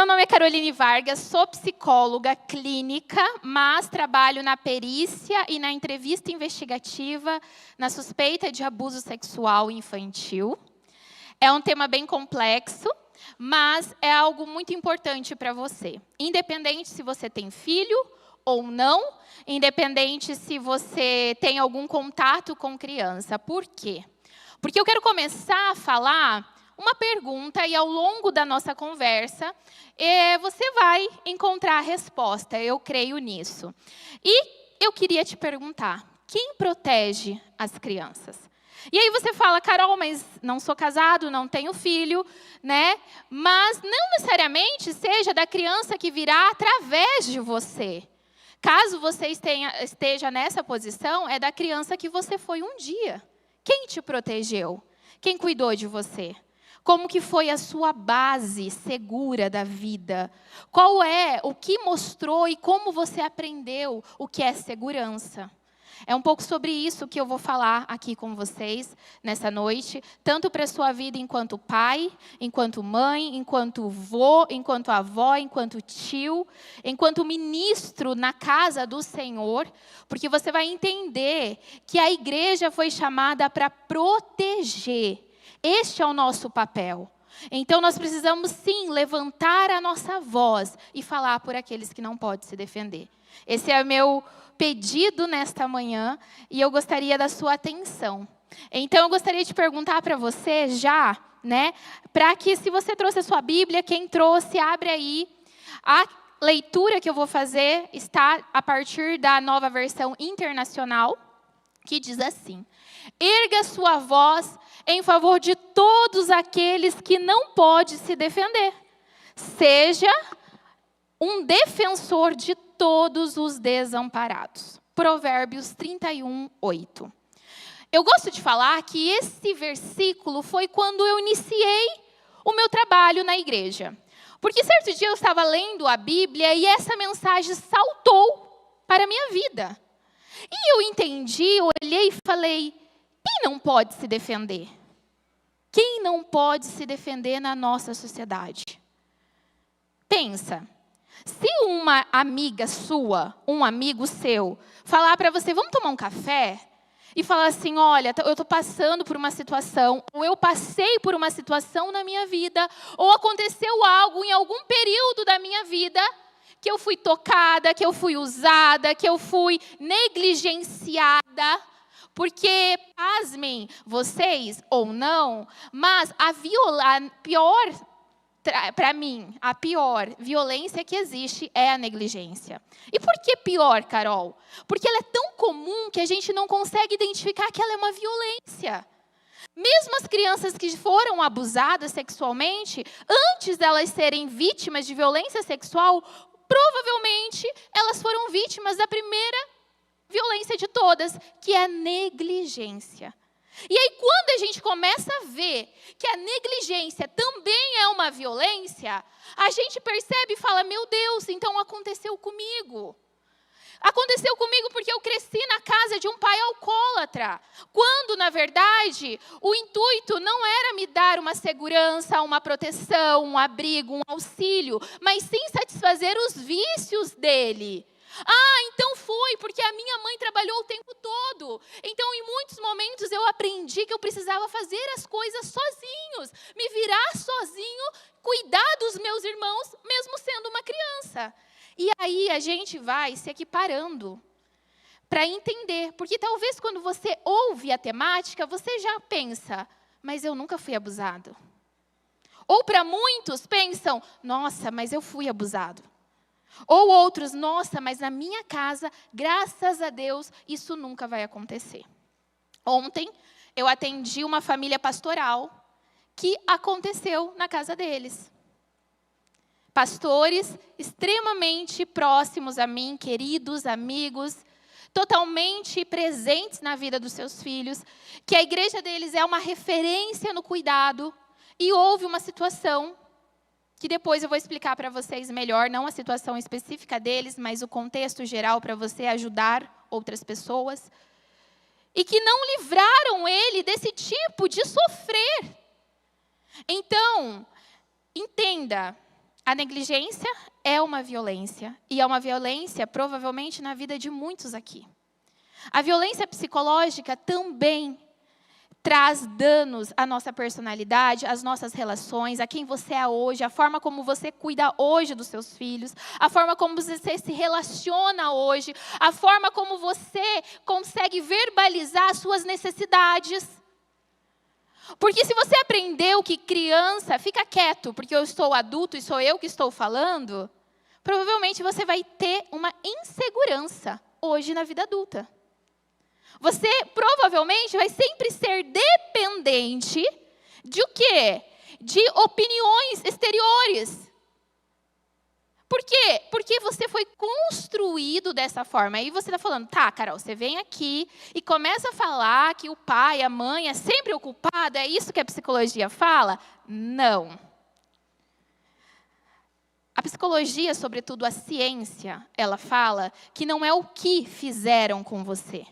Meu nome é Caroline Vargas, sou psicóloga clínica, mas trabalho na perícia e na entrevista investigativa na suspeita de abuso sexual infantil. É um tema bem complexo, mas é algo muito importante para você. Independente se você tem filho ou não, independente se você tem algum contato com criança. Por quê? Porque eu quero começar a falar uma pergunta e ao longo da nossa conversa, você vai encontrar a resposta, eu creio nisso. E eu queria te perguntar, quem protege as crianças? E aí você fala, Carol, mas não sou casado, não tenho filho, né? Mas não necessariamente seja da criança que virá através de você. Caso você esteja nessa posição, é da criança que você foi um dia. Quem te protegeu? Quem cuidou de você? Como que foi a sua base segura da vida? Qual é o que mostrou e como você aprendeu o que é segurança? É um pouco sobre isso que eu vou falar aqui com vocês nessa noite, tanto para a sua vida enquanto pai, enquanto mãe, enquanto vô, enquanto avó, enquanto tio, enquanto ministro na casa do Senhor, porque você vai entender que a igreja foi chamada para proteger. Este é o nosso papel. Então, nós precisamos, sim, levantar a nossa voz e falar por aqueles que não podem se defender. Esse é o meu pedido nesta manhã e eu gostaria da sua atenção. Então, eu gostaria de perguntar para você já, né, para que, se você trouxe a sua Bíblia, quem trouxe, abre aí. A leitura que eu vou fazer está a partir da Nova Versão Internacional, que diz assim: erga sua voz em favor de todos aqueles que não podem se defender. Seja um defensor de todos os desamparados. Provérbios 31, 8. Eu gosto de falar que esse versículo foi quando eu iniciei o meu trabalho na igreja. Porque certo dia eu estava lendo a Bíblia e essa mensagem saltou para a minha vida. E eu entendi, olhei e falei, quem não pode se defender? Quem não pode se defender na nossa sociedade? Pensa, se uma amiga sua, um amigo seu, falar para você, vamos tomar um café? E falar assim, olha, eu estou passando por uma situação, ou eu passei por uma situação na minha vida, ou aconteceu algo em algum período da minha vida, que eu fui tocada, que eu fui usada, que eu fui negligenciada. Porque, pasmem vocês ou não, mas a pior, para mim, a pior violência que existe é a negligência. E por que pior, Carol? Porque ela é tão comum que a gente não consegue identificar que ela é uma violência. Mesmo as crianças que foram abusadas sexualmente, antes delas serem vítimas de violência sexual, provavelmente elas foram vítimas da primeira violência de todas, que é a negligência. E aí, quando a gente começa a ver que a negligência também é uma violência, a gente percebe e fala, meu Deus, então aconteceu comigo. Aconteceu comigo porque eu cresci na casa de um pai alcoólatra. Quando, na verdade, o intuito não era me dar uma segurança, uma proteção, um abrigo, um auxílio, mas sim satisfazer os vícios dele. Então foi, porque a minha mãe trabalhou o tempo todo. Então, em muitos momentos, eu aprendi que eu precisava fazer as coisas sozinhos, me virar sozinho, cuidar dos meus irmãos, mesmo sendo uma criança. E aí a gente vai se equiparando para entender. Porque talvez quando você ouve a temática, você já pensa, mas eu nunca fui abusado. Ou para muitos pensam, nossa, mas eu fui abusado. Ou outros, nossa, mas na minha casa, graças a Deus, isso nunca vai acontecer. Ontem, eu atendi uma família pastoral que aconteceu na casa deles. Pastores extremamente próximos a mim, queridos, amigos, totalmente presentes na vida dos seus filhos, que a igreja deles é uma referência no cuidado, e houve uma situação que depois eu vou explicar para vocês melhor, não a situação específica deles, mas o contexto geral para você ajudar outras pessoas. E que não livraram ele desse tipo de sofrer. Então, entenda, A negligência é uma violência, e é uma violência provavelmente na vida de muitos aqui. A violência psicológica também traz danos à nossa personalidade, às nossas relações, a quem você é hoje, a forma como você cuida hoje dos seus filhos, a forma como você se relaciona hoje, a forma como você consegue verbalizar as suas necessidades. Porque se você aprendeu que criança fica quieto, porque eu estou adulto e sou eu que estou falando, provavelmente você vai ter uma insegurança hoje na vida adulta. Você provavelmente vai sempre ser dependente de o quê? De opiniões exteriores. Por quê? Porque você foi construído dessa forma. Aí você está falando, tá, Carol, você vem aqui e começa a falar que o pai, a mãe é sempre o culpado, é isso que a psicologia fala? Não. A psicologia, sobretudo a ciência, ela fala que não é o que fizeram com você.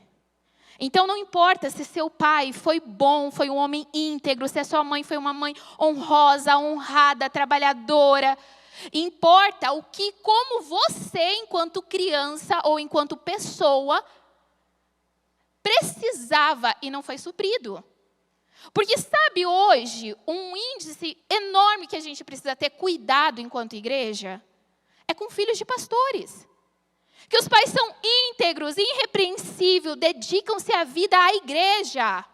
Então, não importa se seu pai foi bom, foi um homem íntegro, se a sua mãe foi uma mãe honrosa, honrada, trabalhadora. Importa o que, como você, enquanto criança ou enquanto pessoa, precisava e não foi suprido. Porque sabe hoje, um índice enorme que a gente precisa ter cuidado enquanto igreja, é com filhos de pastores. Que os pais são íntegros, irrepreensíveis, dedicam-se à vida à igreja.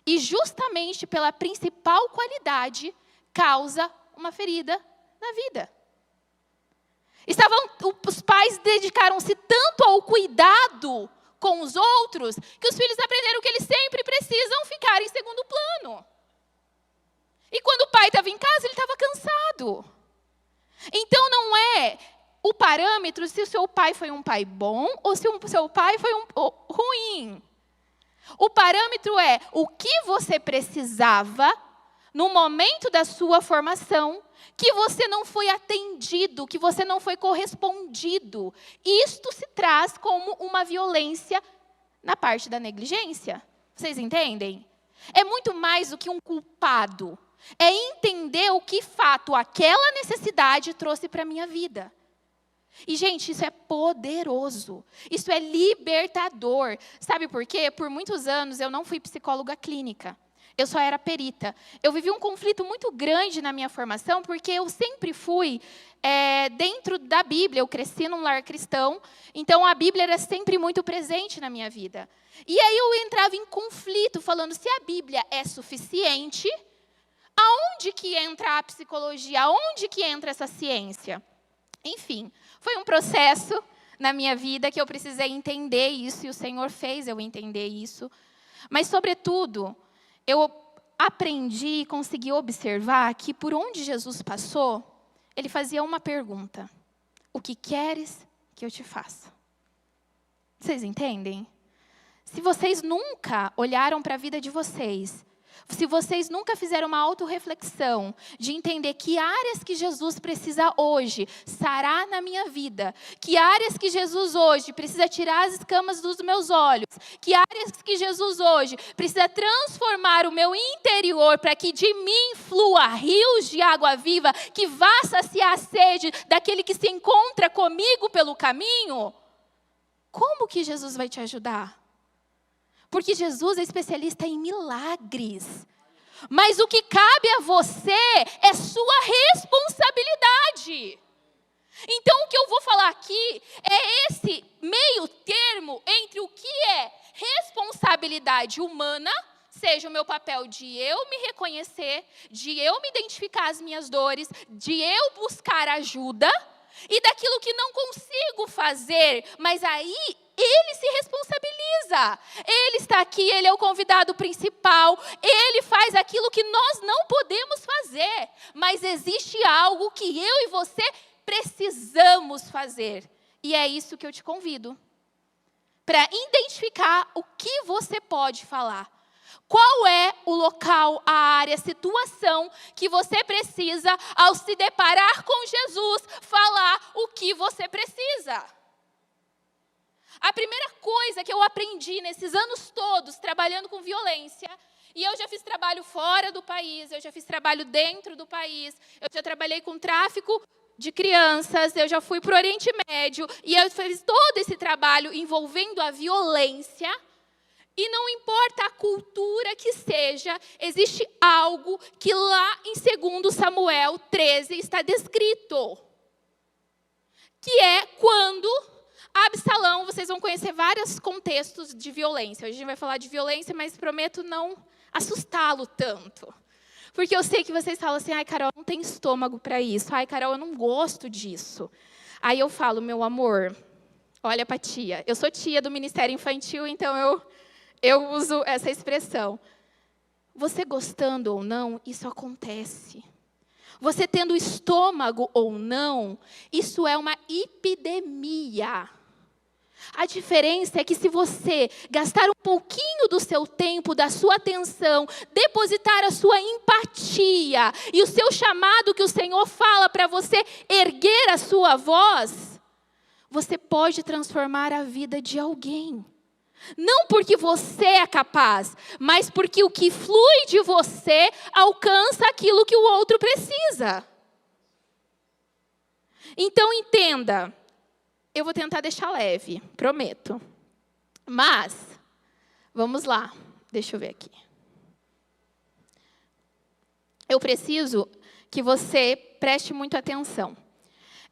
E justamente pela principal qualidade, causa uma ferida na vida. Os pais dedicaram-se tanto ao cuidado com os outros, que os filhos aprenderam que eles sempre precisam ficar em segundo plano. E quando o pai estava em casa, ele estava cansado. Então não é o parâmetro se o seu pai foi um pai bom ou se o seu pai foi ruim. O parâmetro é o que você precisava no momento da sua formação, que você não foi atendido, que você não foi correspondido. Isto se traz como uma violência na parte da negligência. Vocês entendem? É muito mais do que um culpado. É entender o que fato aquela necessidade trouxe para a minha vida. E, gente, isso é poderoso. Isso é libertador. Sabe por quê? Por muitos anos eu não fui psicóloga clínica. Eu só era perita. Eu vivi um conflito muito grande na minha formação, porque eu sempre fui dentro da Bíblia. Eu cresci num lar cristão, então a Bíblia era sempre muito presente na minha vida. E aí eu entrava em conflito, falando, se a Bíblia é suficiente, aonde que entra a psicologia? Aonde que entra essa ciência? Enfim, foi um processo na minha vida que eu precisei entender isso, e o Senhor fez eu entender isso. Mas, sobretudo, eu aprendi e consegui observar que por onde Jesus passou, ele fazia uma pergunta: o que queres que eu te faça? Vocês entendem? Se vocês nunca olharam para a vida de vocês, se vocês nunca fizeram uma autorreflexão de entender que áreas que Jesus precisa hoje sarar na minha vida, que áreas que Jesus hoje precisa tirar as escamas dos meus olhos, que áreas que Jesus hoje precisa transformar o meu interior para que de mim flua rios de água viva, que vá saciar a sede daquele que se encontra comigo pelo caminho, como que Jesus vai te ajudar? Porque Jesus é especialista em milagres. Mas o que cabe a você é sua responsabilidade. Então, o que eu vou falar aqui é esse meio termo entre o que é responsabilidade humana, seja o meu papel de eu me reconhecer, de eu me identificar as minhas dores, de eu buscar ajuda, e daquilo que não consigo fazer, mas aí ele se responsabiliza. Ele está aqui, ele é o convidado principal, ele faz aquilo que nós não podemos fazer. Mas existe algo que eu e você precisamos fazer. E é isso que eu te convido. Para identificar o que você pode falar. Qual é o local, a área, a situação que você precisa, ao se deparar com Jesus, falar o que você precisa? A primeira coisa que eu aprendi nesses anos todos, trabalhando com violência, E eu já fiz trabalho fora do país, eu já fiz trabalho dentro do país, eu já trabalhei com tráfico de crianças, eu já fui para o Oriente Médio, e eu fiz todo esse trabalho envolvendo a violência. E não importa a cultura que seja, existe algo que lá em 2 Samuel 13 está descrito. Que é quando Absalão, vocês vão conhecer vários contextos de violência. Hoje a gente vai falar de violência, mas prometo não assustá-lo tanto. Porque eu sei que vocês falam assim, ai, Carol, não tem estômago para isso. Ai, Carol, eu não gosto disso. Aí eu falo, meu amor, olha para tia. Eu sou tia do Ministério Infantil, então eu uso essa expressão. Você gostando ou não, isso acontece. Você tendo estômago ou não, isso é uma epidemia. A diferença é que se você gastar um pouquinho do seu tempo, da sua atenção, depositar a sua empatia e o seu chamado que o Senhor fala para você erguer a sua voz, você pode transformar a vida de alguém. Não porque você é capaz, mas porque o que flui de você alcança aquilo que o outro precisa. Então entenda, eu vou tentar deixar leve, prometo. Mas, vamos lá, deixa eu ver aqui. Eu preciso que você preste muita atenção.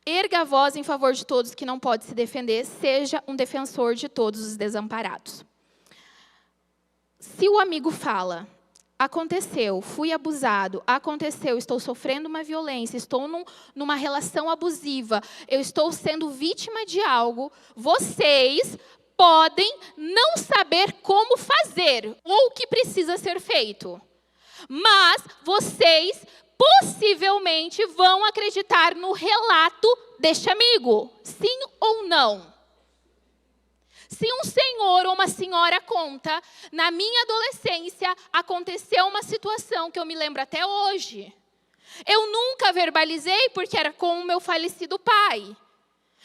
Erga a voz em favor de todos que não podem se defender, seja um defensor de todos os desamparados. Se o amigo fala, aconteceu, fui abusado, aconteceu, estou sofrendo uma violência, estou numa relação abusiva, eu estou sendo vítima de algo, vocês podem não saber como fazer ou o que precisa ser feito. Mas vocês possivelmente vão acreditar no relato deste amigo, sim ou não? Se um senhor ou uma senhora conta, na minha adolescência aconteceu uma situação que eu me lembro até hoje. Eu nunca verbalizei porque era com o meu falecido pai.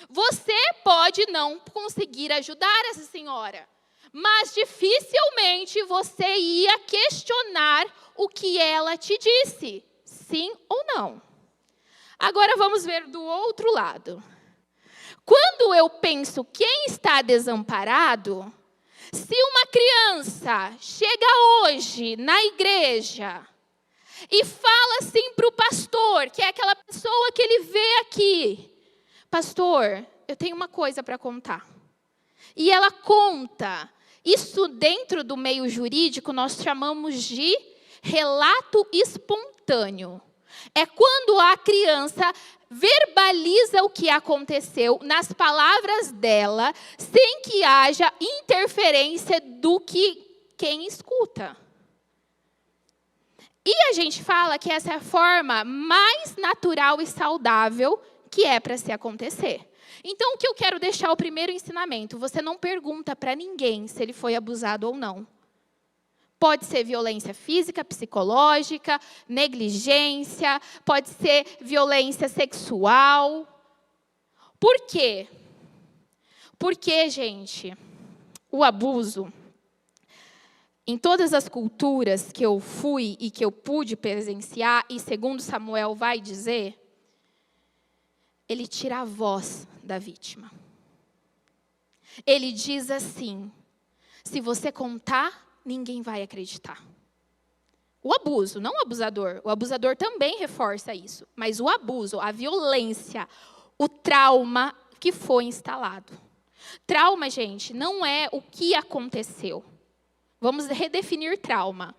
Você pode não conseguir ajudar essa senhora, mas dificilmente você ia questionar o que ela te disse. Sim ou não? Agora vamos ver do outro lado. Quando eu penso quem está desamparado, se uma criança chega hoje na igreja e fala assim para o pastor, que é aquela pessoa que ele vê aqui, pastor, eu tenho uma coisa para contar. E ela conta, isso dentro do meio jurídico nós chamamos de relato espontâneo. É quando a criança verbaliza o que aconteceu nas palavras dela, sem que haja interferência do que quem escuta. E a gente fala que essa é a forma mais natural e saudável que é para se acontecer. Então, o que eu quero deixar o primeiro ensinamento, você não pergunta para ninguém se ele foi abusado ou não. Pode ser violência física, psicológica, negligência, pode ser violência sexual. Por quê? Porque, gente, o abuso, em todas as culturas que eu fui e que eu pude presenciar, e segundo Samuel vai dizer, ele tira a voz da vítima. Ele diz assim, se você contar, ninguém vai acreditar. O abuso, não o abusador. O abusador também reforça isso. Mas o abuso, a violência, o trauma que foi instalado. Trauma, gente, não é o que aconteceu. Vamos redefinir trauma.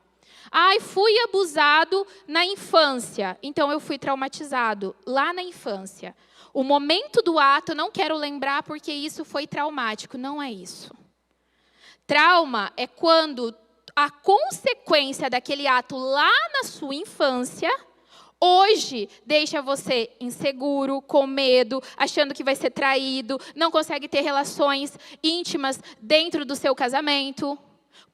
Ai, fui abusado na infância, então eu fui traumatizado lá na infância. O momento do ato, não quero lembrar porque isso foi traumático. Não é isso. Trauma é quando a consequência daquele ato lá na sua infância, hoje, deixa você inseguro, com medo, achando que vai ser traído, não consegue ter relações íntimas dentro do seu casamento.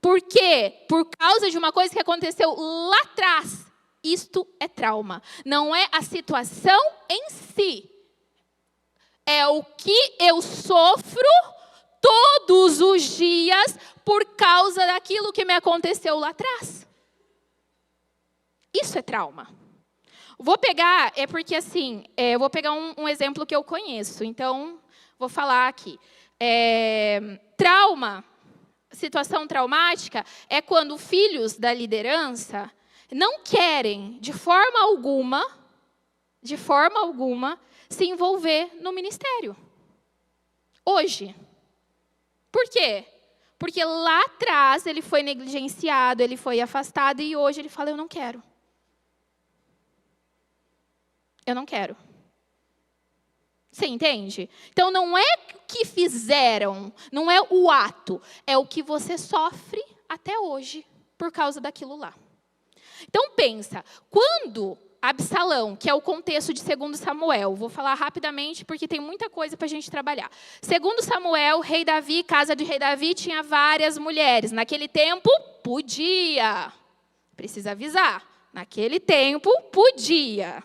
Por quê? Por causa de uma coisa que aconteceu lá atrás. Isto é trauma. Não é a situação em si. É o que eu sofro todos os dias por causa daquilo que me aconteceu lá atrás. Isso é trauma. Vou pegar, porque assim, eu vou pegar um exemplo que eu conheço. Então, vou falar aqui. Trauma, situação traumática, é quando filhos da liderança não querem, de forma alguma, se envolver no ministério. Hoje. Por quê? Porque lá atrás ele foi negligenciado, ele foi afastado e hoje ele fala, eu não quero. Eu não quero. Você entende? Então, não é o que fizeram, não é o ato, é o que você sofre até hoje por causa daquilo lá. Então, pensa, quando Absalão, que é o contexto de 2 Samuel, vou falar rapidamente porque tem muita coisa para a gente trabalhar. 2 Samuel, rei Davi, casa de rei Davi, tinha várias mulheres. Naquele tempo, podia. Precisa avisar. Naquele tempo, podia.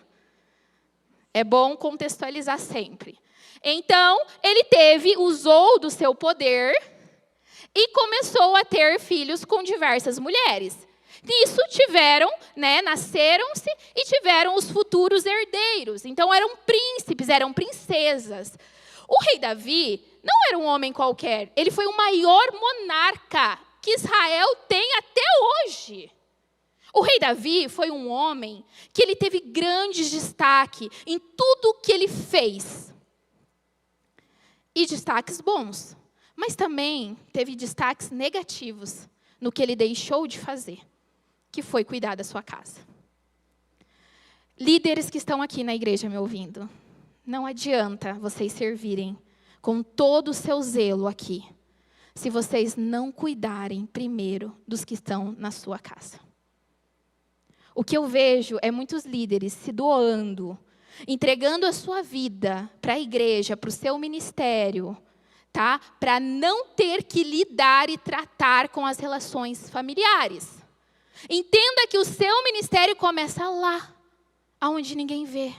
É bom contextualizar sempre. Então, ele usou do seu poder e começou a ter filhos com diversas mulheres. Nisso tiveram, nasceram-se e tiveram os futuros herdeiros. Então, eram príncipes, eram princesas. O rei Davi não era um homem qualquer. Ele foi o maior monarca que Israel tem até hoje. O rei Davi foi um homem que ele teve grande destaque em tudo que ele fez. E destaques bons. Mas também teve destaques negativos no que ele deixou de fazer, que foi cuidar da sua casa. Líderes que estão aqui na igreja me ouvindo, não adianta vocês servirem com todo o seu zelo aqui, se vocês não cuidarem primeiro dos que estão na sua casa. O que eu vejo é muitos líderes se doando, entregando a sua vida para a igreja, para o seu ministério, tá? Para não ter que lidar e tratar com as relações familiares. Entenda que o seu ministério começa lá, aonde ninguém vê.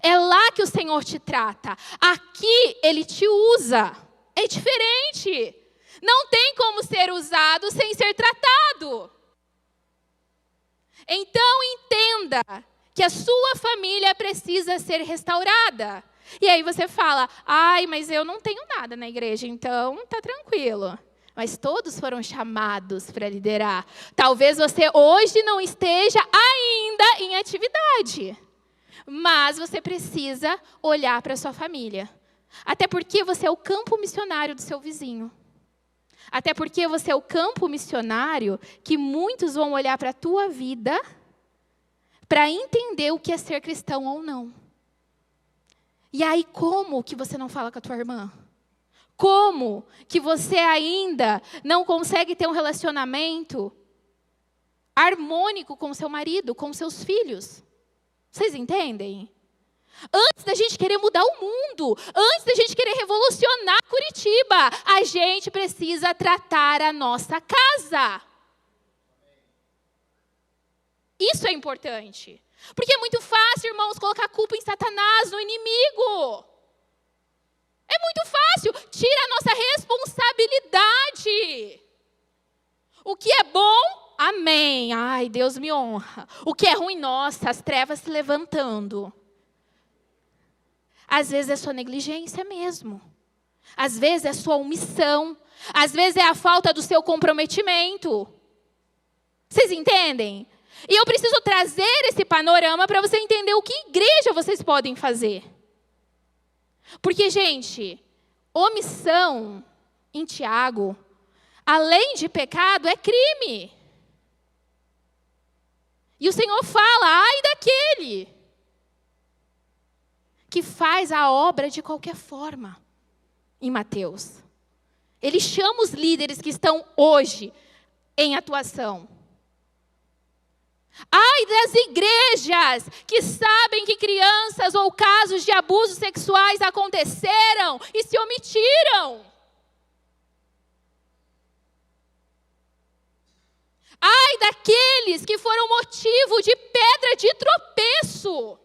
É lá que o Senhor te trata. Aqui Ele te usa. É diferente. Não tem como ser usado sem ser tratado. Então, entenda que a sua família precisa ser restaurada. E aí você fala, mas eu não tenho nada na igreja, então tá tranquilo. Mas todos foram chamados para liderar. Talvez você hoje não esteja ainda em atividade. Mas você precisa olhar para a sua família. Até porque você é o campo missionário do seu vizinho. Até porque você é o campo missionário que muitos vão olhar para a tua vida para entender o que é ser cristão ou não. E aí, como que você não fala com a tua irmã? Como que você ainda não consegue ter um relacionamento harmônico com seu marido, com seus filhos? Vocês entendem? Antes da gente querer mudar o mundo, antes da gente querer revolucionar Curitiba, a gente precisa tratar a nossa casa. Isso é importante. Porque é muito fácil, irmãos, colocar a culpa em Satanás, no inimigo. É muito fácil. Tira a nossa responsabilidade. O que é bom, amém. Ai, Deus me honra. O que é ruim, nossa, as trevas se levantando. Às vezes é sua negligência mesmo. Às vezes é sua omissão. Às vezes é a falta do seu comprometimento. Vocês entendem? E eu preciso trazer esse panorama para você entender o que igreja vocês podem fazer. Porque, gente, omissão em Tiago, além de pecado, é crime. E o Senhor fala, ai daquele que faz a obra de qualquer forma, em Mateus. Ele chama os líderes que estão hoje em atuação. Ai das igrejas que sabem que crianças ou casos de abusos sexuais aconteceram e se omitiram. Ai daqueles que foram motivo de pedra de tropeço.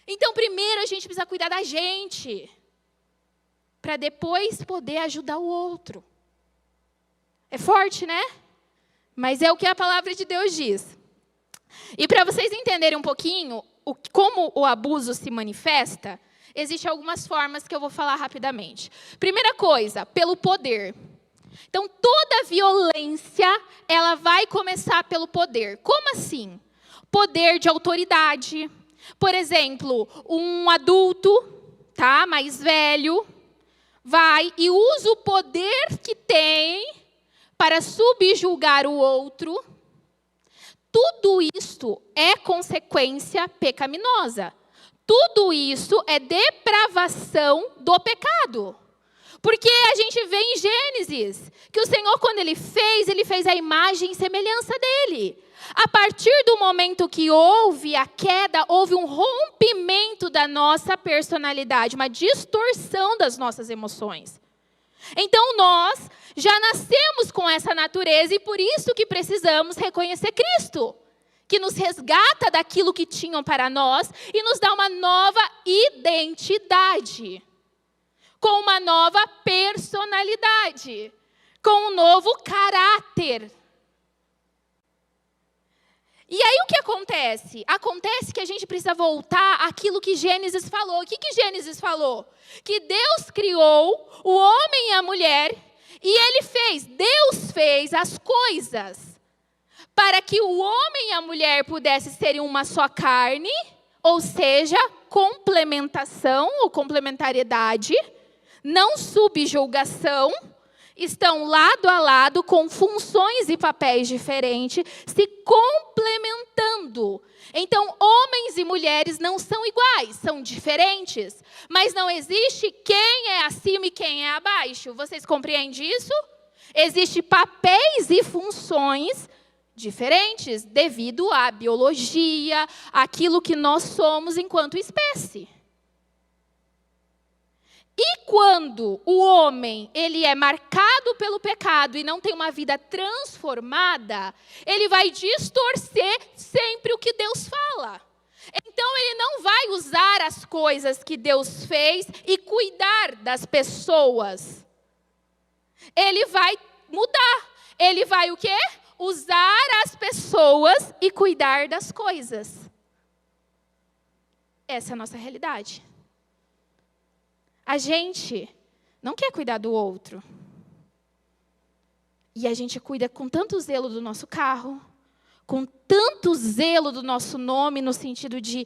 Então, primeiro a gente precisa cuidar da gente, para depois poder ajudar o outro. É forte, né? Mas é o que a palavra de Deus diz. E para vocês entenderem um pouquinho como o abuso se manifesta, existem algumas formas que eu vou falar rapidamente. Primeira coisa, pelo poder. Então, toda violência, ela vai começar pelo poder. Como assim? Poder de autoridade. Por exemplo, um adulto, tá, mais velho, vai e usa o poder que tem para subjugar o outro. Tudo isso é consequência pecaminosa. Tudo isso é depravação do pecado. Porque a gente vê em Gênesis que o Senhor, quando Ele fez a imagem e semelhança dEle. A partir do momento que houve a queda, houve um rompimento da nossa personalidade, uma distorção das nossas emoções. Então nós já nascemos com essa natureza e por isso que precisamos reconhecer Cristo, que nos resgata daquilo que tinham para nós e nos dá uma nova identidade, com uma nova personalidade, com um novo caráter. E aí o que acontece? Acontece que a gente precisa voltar àquilo que Gênesis falou. O que Gênesis falou? Que Deus criou o homem e a mulher e Deus fez as coisas para que o homem e a mulher pudessem ser uma só carne, ou seja, complementação ou complementariedade, não subjugação, estão lado a lado com funções e papéis diferentes, se complementando. Então, homens e mulheres não são iguais, são diferentes. Mas não existe quem é acima e quem é abaixo. Vocês compreendem isso? Existem papéis e funções diferentes devido à biologia, àquilo que nós somos enquanto espécie. E quando o homem ele é marcado pelo pecado e não tem uma vida transformada, ele vai distorcer sempre o que Deus fala. Então ele não vai usar as coisas que Deus fez e cuidar das pessoas. Ele vai mudar. Ele vai o quê? Usar as pessoas e cuidar das coisas. Essa é a nossa realidade. A gente não quer cuidar do outro. E a gente cuida com tanto zelo do nosso carro, com tanto zelo do nosso nome, no sentido de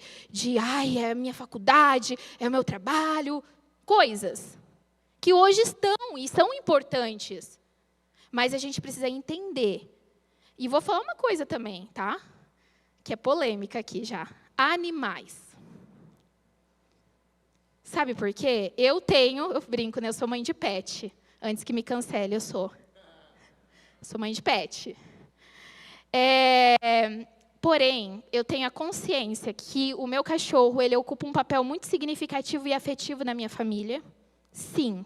ai, é a minha faculdade, é o meu trabalho, coisas que hoje estão e são importantes. Mas a gente precisa entender. E vou falar uma coisa também, tá? Que é polêmica aqui já. Animais. Sabe por quê? Eu brinco, né? Eu sou mãe de pet. Antes que me cancele, eu sou mãe de pet. Porém, eu tenho a consciência que o meu cachorro, ele ocupa um papel muito significativo e afetivo na minha família. Sim.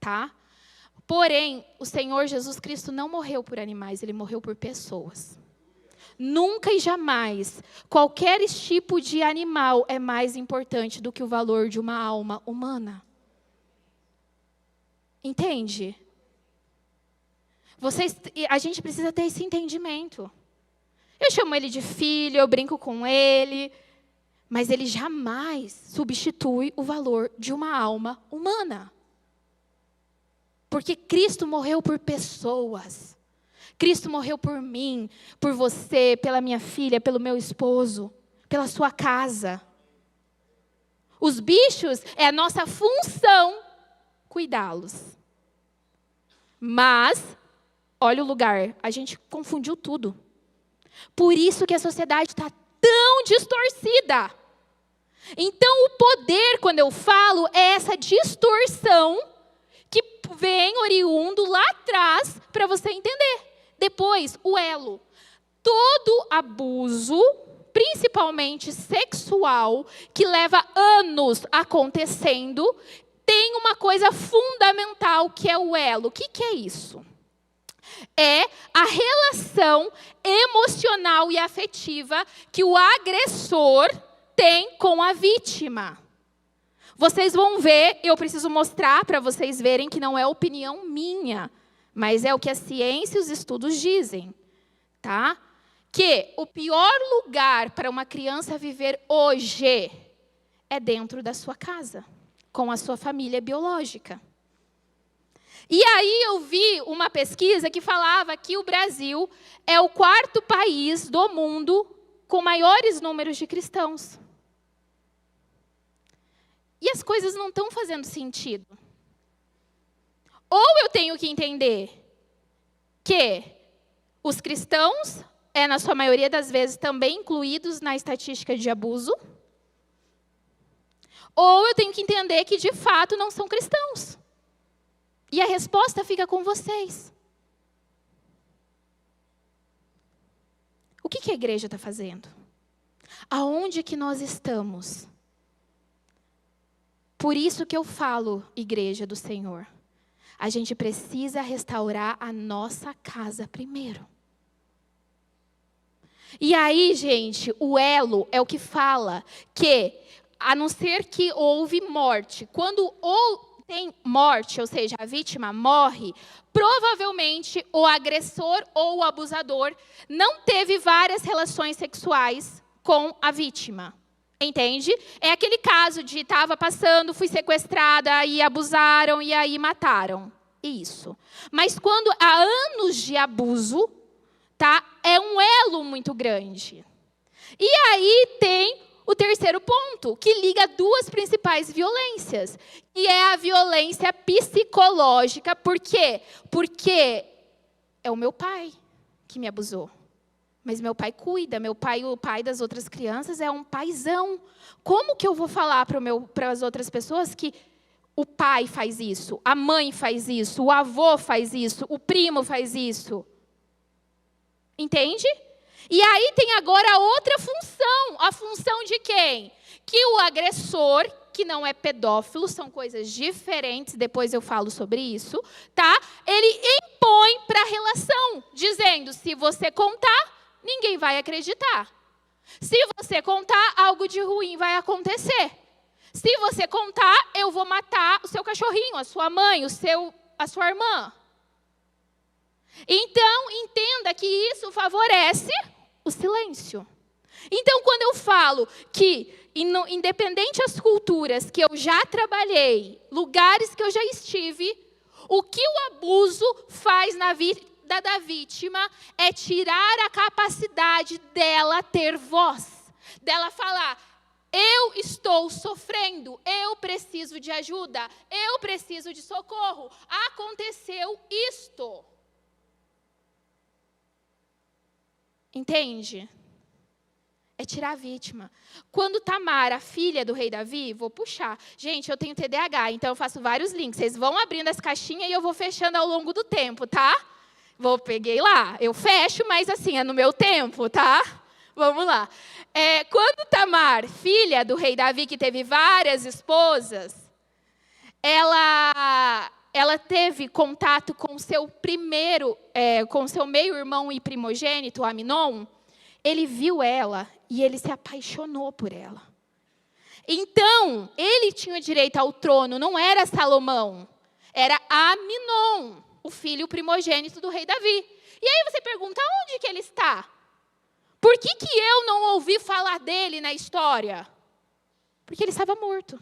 Tá? Porém, o Senhor Jesus Cristo não morreu por animais, Ele morreu por pessoas. Nunca e jamais, qualquer tipo de animal é mais importante do que o valor de uma alma humana. Entende? A gente precisa ter esse entendimento. Eu chamo ele de filho, eu brinco com ele, mas ele jamais substitui o valor de uma alma humana. Porque Cristo morreu por pessoas. Cristo morreu por mim, por você, pela minha filha, pelo meu esposo, pela sua casa. Os bichos, é a nossa função cuidá-los. Mas, olha o lugar, a gente confundiu tudo. Por isso que a sociedade está tão distorcida. Então, o poder, quando eu falo, é essa distorção que vem oriundo lá atrás para você entender. Depois, o elo. Todo abuso, principalmente sexual, que leva anos acontecendo, tem uma coisa fundamental que é o elo. O que é isso? É a relação emocional e afetiva que o agressor tem com a vítima. Vocês vão ver, eu preciso mostrar para vocês verem que não é opinião minha, mas é o que a ciência e os estudos dizem, tá? Que o pior lugar para uma criança viver hoje é dentro da sua casa, com a sua família biológica. E aí eu vi uma pesquisa que falava que o Brasil é o 4º país do mundo com maiores números de cristãos. E as coisas não estão fazendo sentido. Ou eu tenho que entender que os cristãos na sua maioria das vezes, também incluídos na estatística de abuso, ou eu tenho que entender que, de fato, não são cristãos. E a resposta fica com vocês. O que a igreja está fazendo? Aonde que nós estamos? Por isso que eu falo, igreja do Senhor, a gente precisa restaurar a nossa casa primeiro. E aí, gente, o elo é o que fala que, a não ser que houve morte, quando tem morte, ou seja, a vítima morre, provavelmente o agressor ou o abusador não teve várias relações sexuais com a vítima. Entende? É aquele caso de estava passando, fui sequestrada, aí abusaram e aí mataram. Isso. Mas quando há anos de abuso, tá? É um elo muito grande. E aí tem o terceiro ponto, que liga duas principais violências, que é a violência psicológica. Por quê? Porque é o meu pai que me abusou. Mas meu pai cuida, o pai das outras crianças é um paizão. Como que eu vou falar para as outras pessoas que o pai faz isso, a mãe faz isso, o avô faz isso, o primo faz isso? Entende? E aí tem agora outra função. A função de quem? Que o agressor, que não é pedófilo, são coisas diferentes, depois eu falo sobre isso, tá? Ele impõe para a relação, dizendo, se você contar, ninguém vai acreditar. Se você contar, algo de ruim vai acontecer. Se você contar, eu vou matar o seu cachorrinho, a sua mãe, a sua irmã. Então, entenda que isso favorece o silêncio. Então, quando eu falo que, independente das culturas que eu já trabalhei, lugares que eu já estive, o que o abuso faz na vida da vítima é tirar a capacidade dela ter voz, dela falar, eu estou sofrendo, eu preciso de ajuda, eu preciso de socorro, aconteceu isto. Entende? É tirar a vítima. Quando Tamar, a filha do rei Davi, vou puxar. Gente, eu tenho TDAH, então eu faço vários links. Vocês vão abrindo as caixinhas e eu vou fechando ao longo do tempo, tá? Peguei lá. Eu fecho, mas assim, é no meu tempo, tá? Vamos lá. Quando Tamar, filha do rei Davi, que teve várias esposas, ela teve contato com seu com seu meio-irmão e primogênito, Aminon. Ele viu ela e ele se apaixonou por ela. Então, ele tinha direito ao trono, não era Salomão, era Aminon, o filho primogênito do rei Davi. E aí você pergunta, onde que ele está? Por que eu não ouvi falar dele na história? Porque ele estava morto.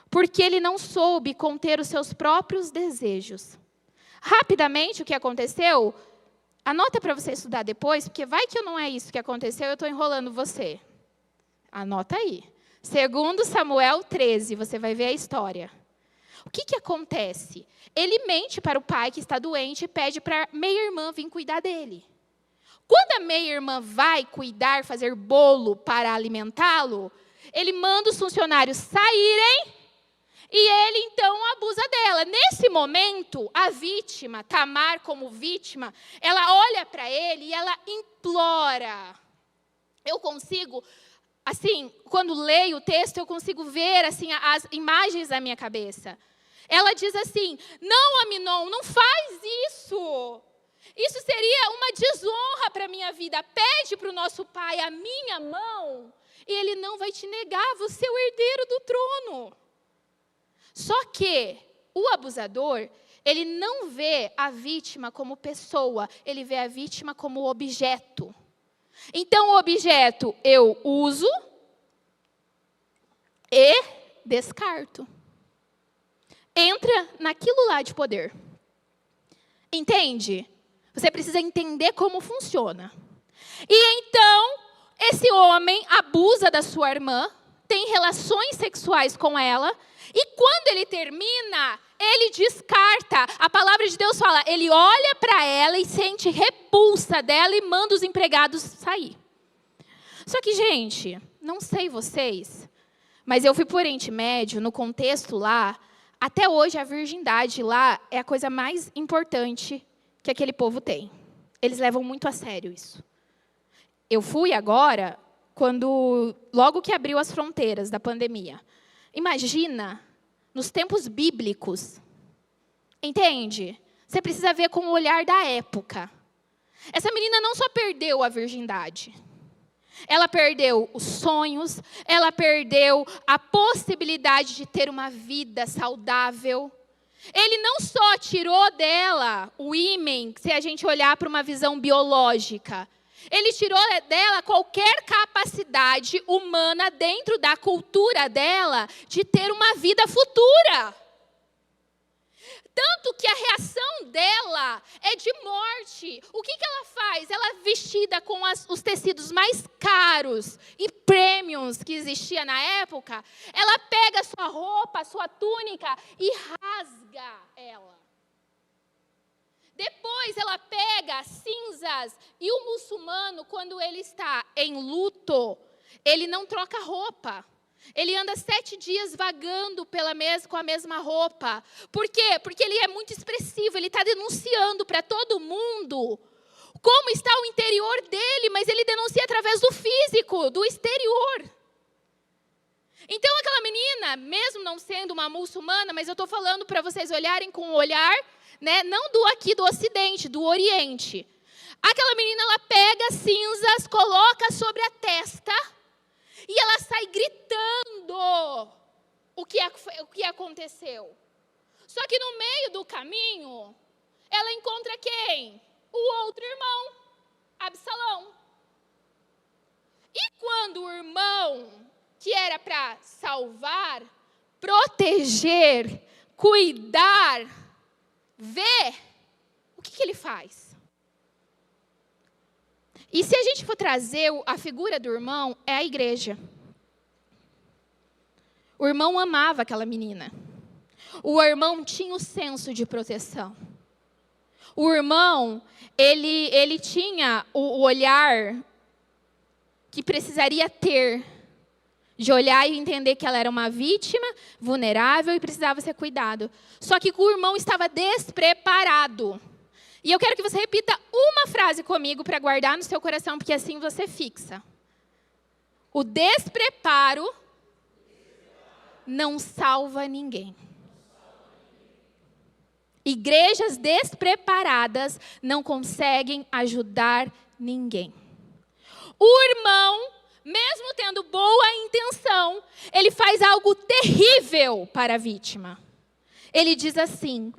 Porque ele não soube conter os seus próprios desejos. Rapidamente, o que aconteceu? Anota para você estudar depois, porque vai que não é isso que aconteceu, eu estou enrolando você. Anota aí. 2 Samuel 13, você vai ver a história. O que acontece? Ele mente para o pai que está doente e pede para a meia-irmã vir cuidar dele. Quando a meia-irmã vai cuidar, fazer bolo para alimentá-lo, ele manda os funcionários saírem e ele, então, abusa dela. Nesse momento, a vítima, Tamar como vítima, ela olha para ele e ela implora. Eu consigo, assim, quando leio o texto, eu consigo ver assim, as imagens na minha cabeça. Ela diz assim, não, Aminon, não faz isso. Isso seria uma desonra para a minha vida. Pede para o nosso pai a minha mão e ele não vai te negar, você é o herdeiro do trono. Só que o abusador, ele não vê a vítima como pessoa, ele vê a vítima como objeto. Então, o objeto eu uso e descarto. Entra naquilo lá de poder. Entende? Você precisa entender como funciona. E então, esse homem abusa da sua irmã, tem relações sexuais com ela, e quando ele termina, ele descarta. A palavra de Deus fala, ele olha para ela e sente repulsa dela e manda os empregados sair. Só que, gente, não sei vocês, mas eu fui para o Oriente Médio, no contexto lá, até hoje a virgindade lá é a coisa mais importante que aquele povo tem. Eles levam muito a sério isso. Eu fui agora, logo que abriu as fronteiras da pandemia. Imagina, nos tempos bíblicos, entende? Você precisa ver com o olhar da época. Essa menina não só perdeu a virgindade, ela perdeu os sonhos, ela perdeu a possibilidade de ter uma vida saudável. Ele não só tirou dela o ímen, se a gente olhar para uma visão biológica, ele tirou dela qualquer capacidade humana dentro da cultura dela de ter uma vida futura. Tanto que a reação dela é de morte. O que ela faz? Ela vestida com os tecidos mais caros e premiums que existia na época, ela pega a sua roupa, a sua túnica e rasga ela. Depois ela pega cinzas e o muçulmano, quando ele está em luto, ele não troca roupa. Ele anda 7 dias vagando com a mesma roupa. Por quê? Porque ele é muito expressivo, ele está denunciando para todo mundo como está o interior dele, mas ele denuncia através do físico, do exterior. Então aquela menina, mesmo não sendo uma muçulmana, mas eu estou falando para vocês olharem com o olhar, né, não do aqui do Ocidente, do Oriente. Aquela menina, ela pega cinzas, coloca sobre a testa, e ela sai gritando o que aconteceu. Só que no meio do caminho, ela encontra quem? O outro irmão, Absalão. E quando o irmão, que era para salvar, proteger, cuidar, vê, o que ele faz? E se a gente for trazer a figura do irmão, é a igreja. O irmão amava aquela menina. O irmão tinha o senso de proteção. O irmão, ele tinha o olhar que precisaria ter, de olhar e entender que ela era uma vítima, vulnerável e precisava ser cuidado. Só que o irmão estava despreparado. E eu quero que você repita uma frase comigo para guardar no seu coração, porque assim você fixa. O despreparo não salva ninguém. Igrejas despreparadas não conseguem ajudar ninguém. O irmão, mesmo tendo boa intenção, ele faz algo terrível para a vítima. Ele diz assim: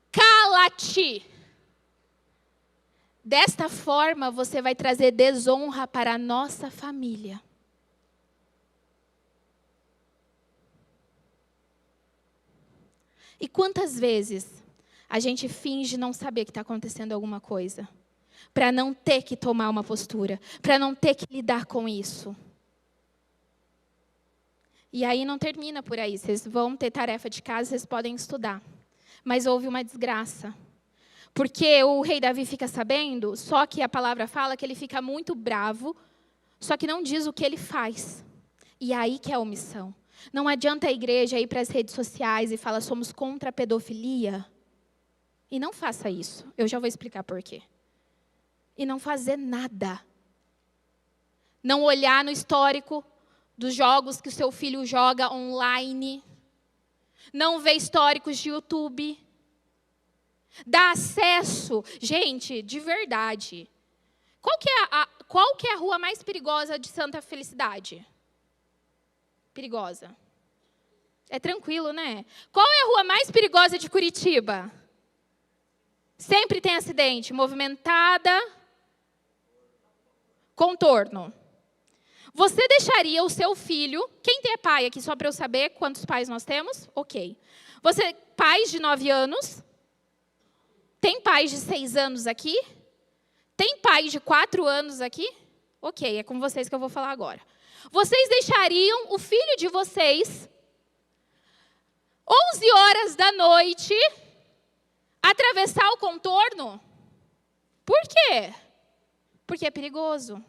cala-te. Desta forma, você vai trazer desonra para a nossa família. E quantas vezes a gente finge não saber que está acontecendo alguma coisa, para não ter que tomar uma postura, para não ter que lidar com isso. E aí não termina por aí, vocês vão ter tarefa de casa, vocês podem estudar. Mas houve uma desgraça. Porque o rei Davi fica sabendo, só que a palavra fala que ele fica muito bravo, só que não diz o que ele faz. E aí que é a omissão. Não adianta a igreja ir para as redes sociais e falar somos contra a pedofilia. E não faça isso. Eu já vou explicar por quê. E não fazer nada. Não olhar no histórico dos jogos que o seu filho joga online. Não ver históricos de YouTube. Dá acesso. Gente, de verdade. Qual que é a rua mais perigosa de Santa Felicidade? Perigosa. É tranquilo, né? Qual é a rua mais perigosa de Curitiba? Sempre tem acidente. Movimentada. Contorno. Você deixaria o seu filho... Quem tem pai aqui, só para eu saber quantos pais nós temos? Ok. Você, pais de 9 anos? Tem pais de 6 anos aqui? Tem pais de 4 anos aqui? Ok, é com vocês que eu vou falar agora. Vocês deixariam o filho de vocês 11 horas da noite atravessar o contorno? Por quê? Porque é perigoso.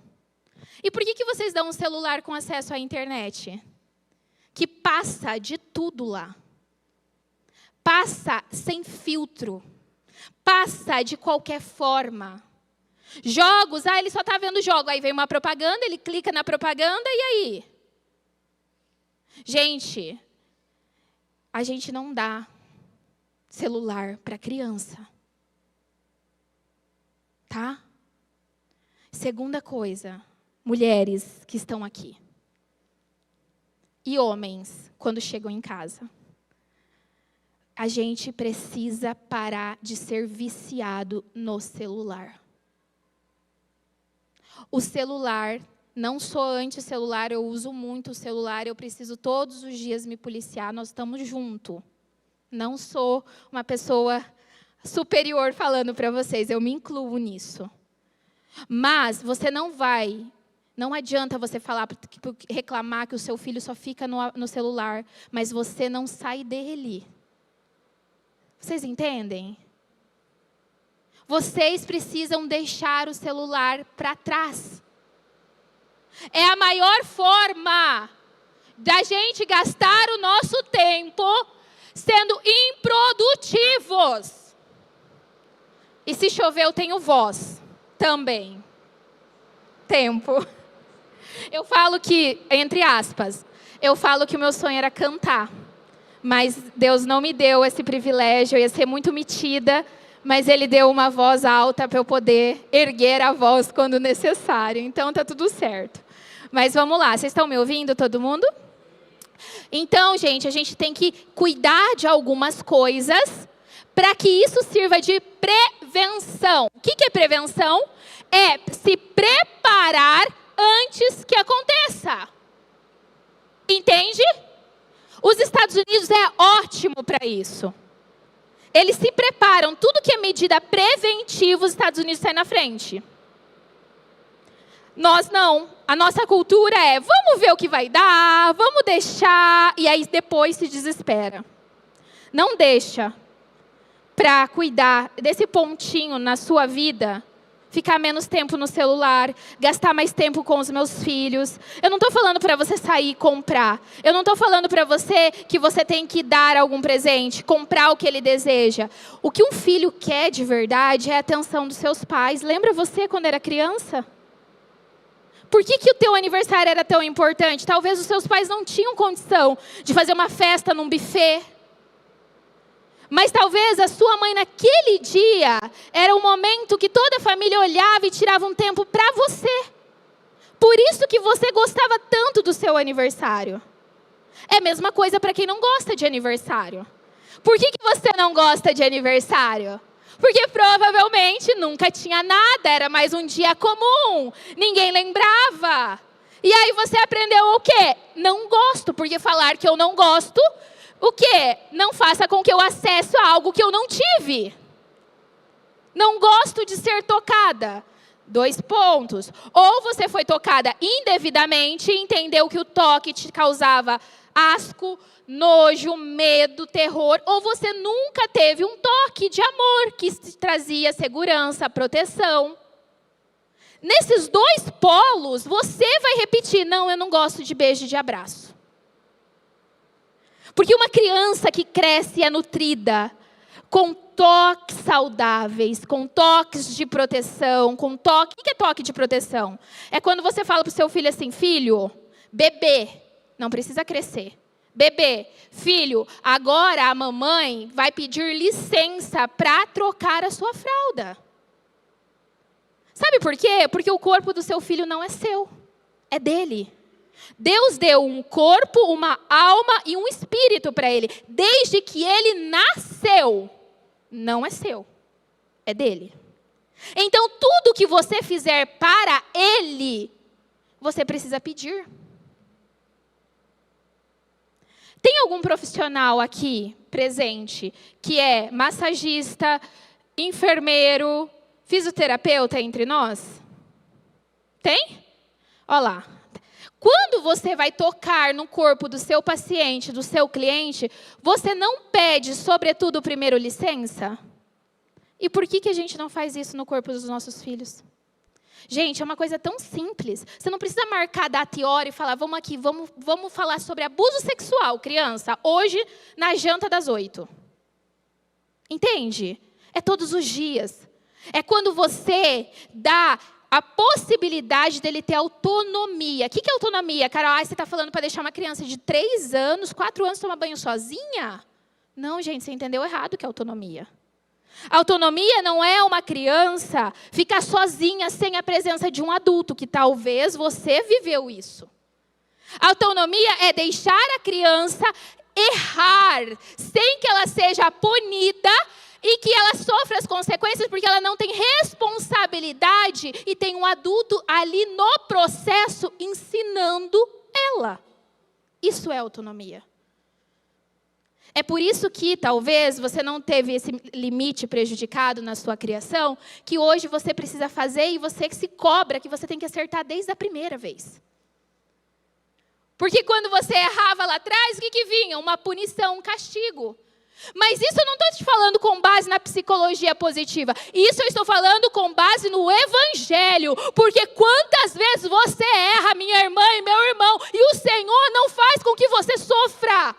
E por que vocês dão um celular com acesso à internet? Que passa de tudo lá. Passa sem filtro. Passa de qualquer forma. Jogos, ele só está vendo jogo. Aí vem uma propaganda, ele clica na propaganda, e aí? Gente, a gente não dá celular para criança. Tá? Segunda coisa, mulheres que estão aqui. E homens, quando chegam em casa. A gente precisa parar de ser viciado no celular. O celular, não sou anti-celular, eu uso muito o celular, eu preciso todos os dias me policiar, nós estamos juntos. Não sou uma pessoa superior falando para vocês, eu me incluo nisso. Mas você não adianta você reclamar que o seu filho só fica no celular, mas você não sai dele. Vocês entendem? Vocês precisam deixar o celular para trás. É a maior forma da gente gastar o nosso tempo sendo improdutivos. E se chover, eu tenho voz também. Tempo. Eu falo que, entre aspas, eu falo que o meu sonho era cantar. Mas Deus não me deu esse privilégio, eu ia ser muito metida, mas Ele deu uma voz alta para eu poder erguer a voz quando necessário. Então, tá tudo certo. Mas vamos lá, vocês estão me ouvindo, todo mundo? Então, gente, a gente tem que cuidar de algumas coisas para que isso sirva de prevenção. O que é prevenção? É se preparar antes que aconteça. Entende? Os Estados Unidos é ótimo para isso. Eles se preparam. Tudo que é medida preventiva, os Estados Unidos saem na frente. Nós não. A nossa cultura é, vamos ver o que vai dar, vamos deixar, e aí depois se desespera. Não deixa para cuidar desse pontinho na sua vida, ficar menos tempo no celular, gastar mais tempo com os meus filhos. Eu não estou falando para você sair e comprar. Eu não estou falando para você que você tem que dar algum presente, comprar o que ele deseja. O que um filho quer de verdade é a atenção dos seus pais. Lembra você quando era criança? Por que o teu aniversário era tão importante? Talvez os seus pais não tinham condição de fazer uma festa num buffet. Mas talvez a sua mãe naquele dia era o momento que toda a família olhava e tirava um tempo para você. Por isso que você gostava tanto do seu aniversário. É a mesma coisa para quem não gosta de aniversário. Por que você não gosta de aniversário? Porque provavelmente nunca tinha nada, era mais um dia comum, ninguém lembrava. E aí você aprendeu o quê? Não gosto, porque falar que eu não gosto, o quê? Não faça com que eu acesse algo que eu não tive. Não gosto de ser tocada. 2 pontos. Ou você foi tocada indevidamente e entendeu que o toque te causava asco, nojo, medo, terror, ou você nunca teve um toque de amor que te trazia segurança, proteção. Nesses 2 polos, você vai repetir, não, eu não gosto de beijo e de abraço. Porque uma criança que cresce e é nutrida com toques saudáveis, com toques de proteção, com toque... O que é toque de proteção? É quando você fala para o seu filho assim, filho, bebê, não precisa crescer. Bebê, filho, agora a mamãe vai pedir licença para trocar a sua fralda. Sabe por quê? Porque o corpo do seu filho não é seu, é dele. Deus deu um corpo, uma alma e um espírito para ele. Desde que ele nasceu, não é seu, é dele. Então, tudo que você fizer para ele, você precisa pedir. Tem algum profissional aqui presente que é massagista, enfermeiro, fisioterapeuta entre nós? Tem? Olha lá. Quando você vai tocar no corpo do seu paciente, do seu cliente, você não pede, sobretudo, primeiro licença? E por que a gente não faz isso no corpo dos nossos filhos? Gente, é uma coisa tão simples. Você não precisa marcar data e hora e falar, vamos aqui, vamos falar sobre abuso sexual, criança, hoje na janta das 8. Entende? É todos os dias. É quando você dá a possibilidade dele ter autonomia. O que é autonomia? Carol, você está falando para deixar uma criança de 3 anos, 4 anos tomar banho sozinha? Não, gente, você entendeu errado o que é autonomia. Autonomia não é uma criança ficar sozinha sem a presença de um adulto, que talvez você viveu isso. Autonomia é deixar a criança errar, sem que ela seja punida e que ela sofra as consequências, porque ela não tem responsabilidade e tem um adulto ali no processo ensinando ela. Isso é autonomia. É por isso que, talvez, você não teve esse limite prejudicado na sua criação, que hoje você precisa fazer e você se cobra que você tem que acertar desde a primeira vez. Porque quando você errava lá atrás, o que vinha? Uma punição, um castigo. Mas isso eu não estou te falando com base na psicologia positiva. Isso eu estou falando com base no Evangelho. Porque quantas vezes você erra, minha irmã e meu irmão, e o Senhor não faz com que você sofra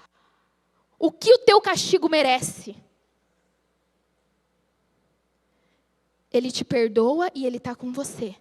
o que o teu castigo merece. Ele te perdoa e Ele está com você.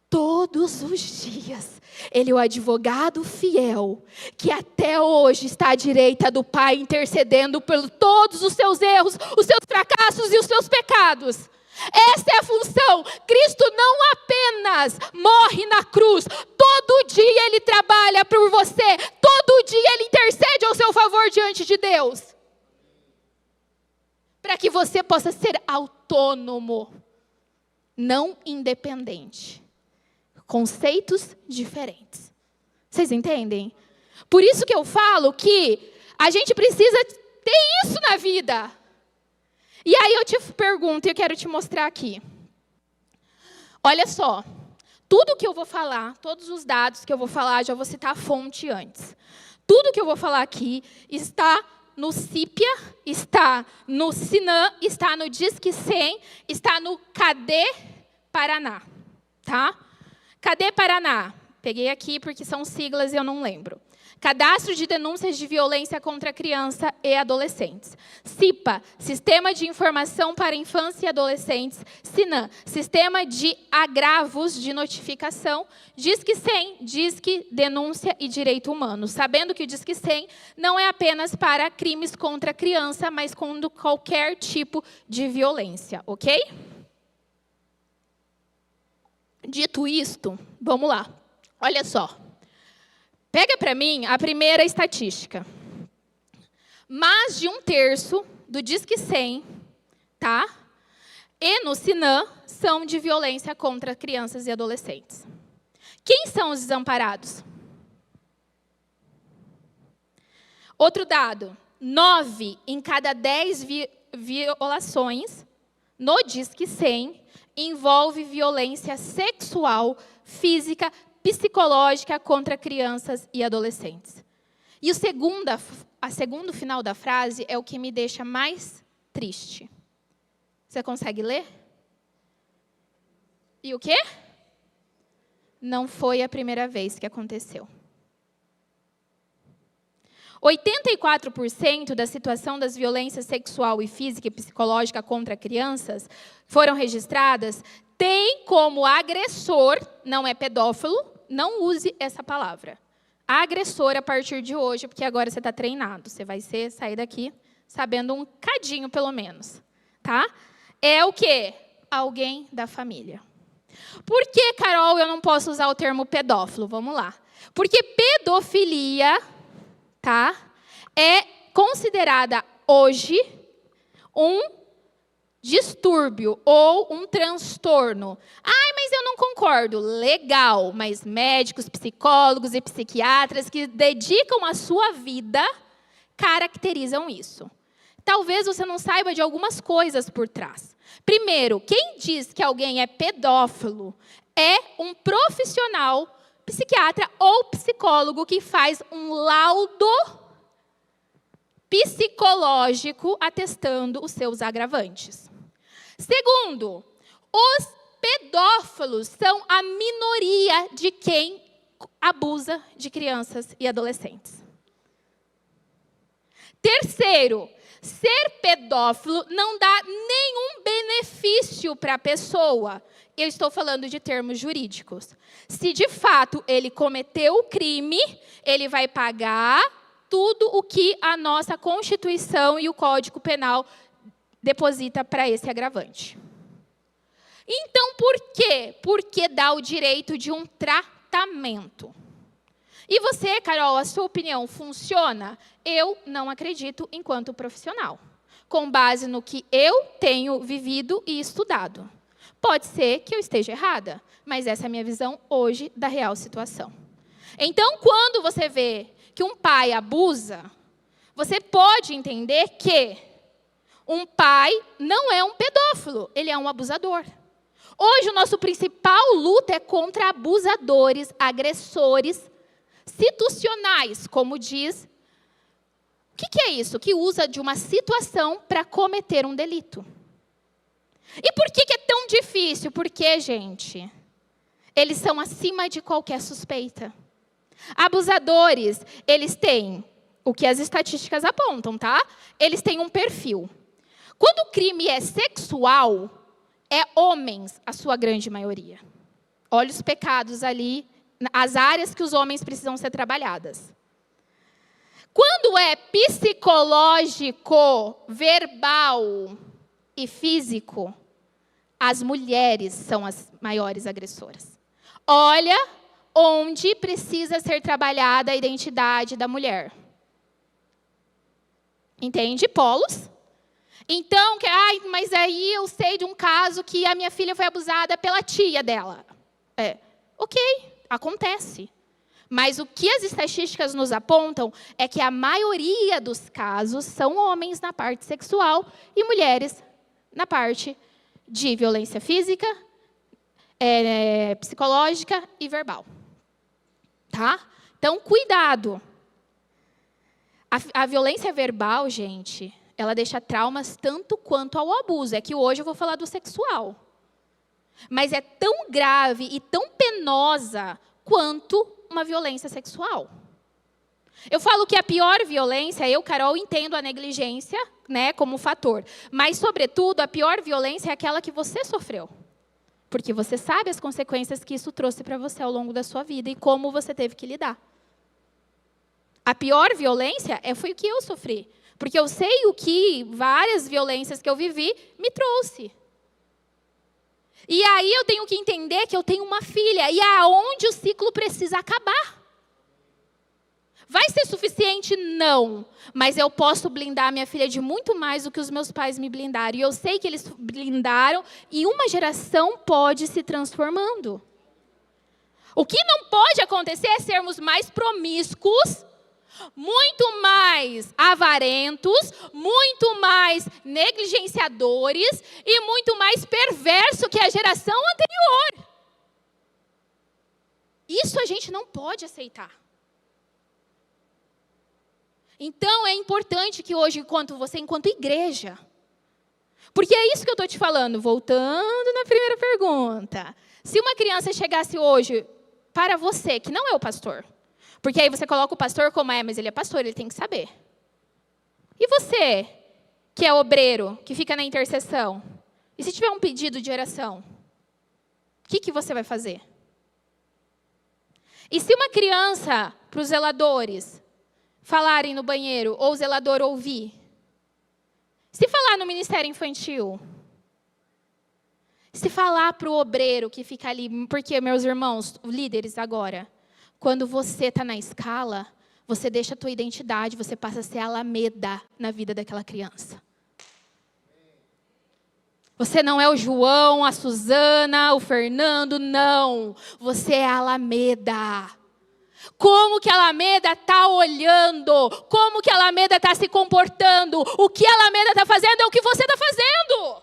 Todos os dias. Ele é o advogado fiel, que até hoje está à direita do Pai, intercedendo por todos os seus erros, os seus fracassos e os seus pecados. Essa é a função. Cristo não apenas morre na cruz, todo dia Ele trabalha por você, todo dia Ele intercede ao seu favor diante de Deus, para que você possa ser autônomo, não independente. Conceitos diferentes. Vocês entendem? Por isso que eu falo que a gente precisa ter isso na vida. E aí eu te pergunto, e eu quero te mostrar aqui. Olha só, tudo que eu vou falar, todos os dados que eu vou falar, já vou citar a fonte antes. Tudo que eu vou falar aqui está no CIPIA, está no Sinam, está no Disque 100, está no Cadê Paraná, tá? Cadê Paraná? Peguei aqui porque são siglas e eu não lembro. Cadastro de Denúncias de Violência contra Criança e Adolescentes. CIPA, Sistema de Informação para Infância e Adolescentes. Sinam, Sistema de Agravos de Notificação. Disque 100, Disque Denúncia e Direito Humano. Sabendo que o Disque 100 não é apenas para crimes contra a criança, mas contra qualquer tipo de violência, ok? Dito isto, vamos lá. Olha só. Pega para mim a primeira estatística. Mais de 1/3 do Disque 100, tá? E no Sinam são de violência contra crianças e adolescentes. Quem são os desamparados? Outro dado, 9 em cada 10 violações no Disque 100 envolve violência sexual, física, psicológica contra crianças e adolescentes. E a segundo final da frase é o que me deixa mais triste. Você consegue ler? E o quê? Não foi a primeira vez que aconteceu. 84% da situação das violências sexual e física e psicológica contra crianças foram registradas tem como agressor, não é pedófilo, não use essa palavra. Agressor a partir de hoje, porque agora você está treinado. Você vai sair daqui sabendo um cadinho, pelo menos. Tá? É o quê? Alguém da família. Por que, Carol, eu não posso usar o termo pedófilo? Vamos lá. Porque pedofilia, tá, é considerada hoje um distúrbio ou um transtorno. Ai, mas eu não concordo. Legal, mas médicos, psicólogos e psiquiatras que dedicam a sua vida caracterizam isso. Talvez você não saiba de algumas coisas por trás. Primeiro, quem diz que alguém é pedófilo é um profissional, psiquiatra ou psicólogo que faz um laudo psicológico atestando os seus agravantes. Segundo, os pedófilos são a minoria de quem abusa de crianças e adolescentes. Terceiro, ser pedófilo não dá nenhum benefício para a pessoa. Eu estou falando de termos jurídicos. Se de fato ele cometeu o crime, ele vai pagar tudo o que a nossa Constituição e o Código Penal deposita para esse agravante. Então, por quê? Porque dá o direito de um tratamento. E você, Carol, a sua opinião funciona? Eu não acredito enquanto profissional, com base no que eu tenho vivido e estudado. Pode ser que eu esteja errada, mas essa é a minha visão hoje da real situação. Então, quando você vê que um pai abusa, você pode entender que um pai não é um pedófilo, ele é um abusador. Hoje, o nosso principal luta é contra abusadores, agressores situacionais, como diz. O que é isso? Que usa de uma situação para cometer um delito. E por que é tão difícil? Porque, gente, eles são acima de qualquer suspeita. Abusadores, eles têm o que as estatísticas apontam, tá? Eles têm um perfil. Quando o crime é sexual, é homens, a sua grande maioria. Olha os pecados ali, as áreas que os homens precisam ser trabalhadas. Quando é psicológico, verbal e físico, as mulheres são as maiores agressoras. Olha onde precisa ser trabalhada a identidade da mulher. Entende? Polos. Então, mas aí eu sei de um caso que a minha filha foi abusada pela tia dela. Ok, acontece. Mas o que as estatísticas nos apontam é que a maioria dos casos são homens na parte sexual e mulheres na parte de violência física, psicológica e verbal. Tá? Então, cuidado. A violência verbal, gente, ela deixa traumas tanto quanto ao abuso. É que hoje eu vou falar do sexual. Mas é tão grave e tão penosa quanto uma violência sexual. Eu falo que a pior violência, eu, Carol, entendo a negligência, né, como fator. Mas, sobretudo, a pior violência é aquela que você sofreu. Porque você sabe as consequências que isso trouxe para você ao longo da sua vida e como você teve que lidar. A pior violência foi o que eu sofri. Porque eu sei o que várias violências que eu vivi me trouxe. E aí eu tenho que entender que eu tenho uma filha. E aonde o ciclo precisa acabar. Vai ser suficiente? Não. Mas eu posso blindar minha filha de muito mais do que os meus pais me blindaram. E eu sei que eles blindaram e uma geração pode se transformando. O que não pode acontecer é sermos mais promíscuos, muito mais avarentos, muito mais negligenciadores e muito mais perverso que a geração anterior. Isso a gente não pode aceitar. Então, é importante que hoje, enquanto igreja, porque é isso que eu estou te falando, voltando na primeira pergunta. Se uma criança chegasse hoje para você, que não é o pastor, porque aí você coloca o pastor como mas ele é pastor, ele tem que saber. E você, que é obreiro, que fica na intercessão, e se tiver um pedido de oração, o que você vai fazer? E se uma criança, para os zeladores, falarem no banheiro, ou o zelador ouvir. Se falar no ministério infantil. Se falar para o obreiro que fica ali, porque, meus irmãos, líderes agora, quando você está na escala, você deixa a tua identidade, você passa a ser alameda na vida daquela criança. Você não é o João, a Suzana, o Fernando, não. Você é a Alameda. Como que a Alameda está olhando? Como que a Alameda está se comportando? O que a Alameda está fazendo é o que você está fazendo.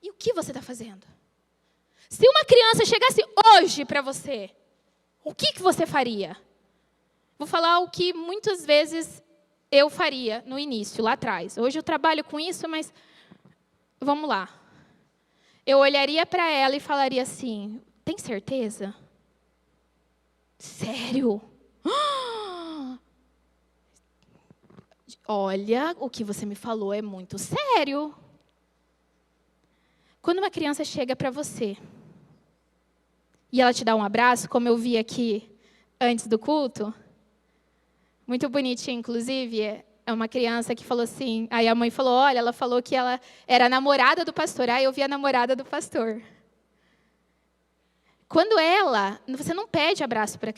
E o que você está fazendo? Se uma criança chegasse hoje para você, o que você faria? Vou falar o que muitas vezes eu faria no início, lá atrás. Hoje eu trabalho com isso, mas vamos lá. Eu olharia para ela e falaria assim, tem certeza? Sério? Olha, o que você me falou é muito sério. Quando uma criança chega para você e ela te dá um abraço, como eu vi aqui antes do culto, muito bonitinho, inclusive, é uma criança que falou assim, aí a mãe falou, olha, ela falou que ela era a namorada do pastor, aí eu vi a namorada do pastor. Quando você não pede abraço para a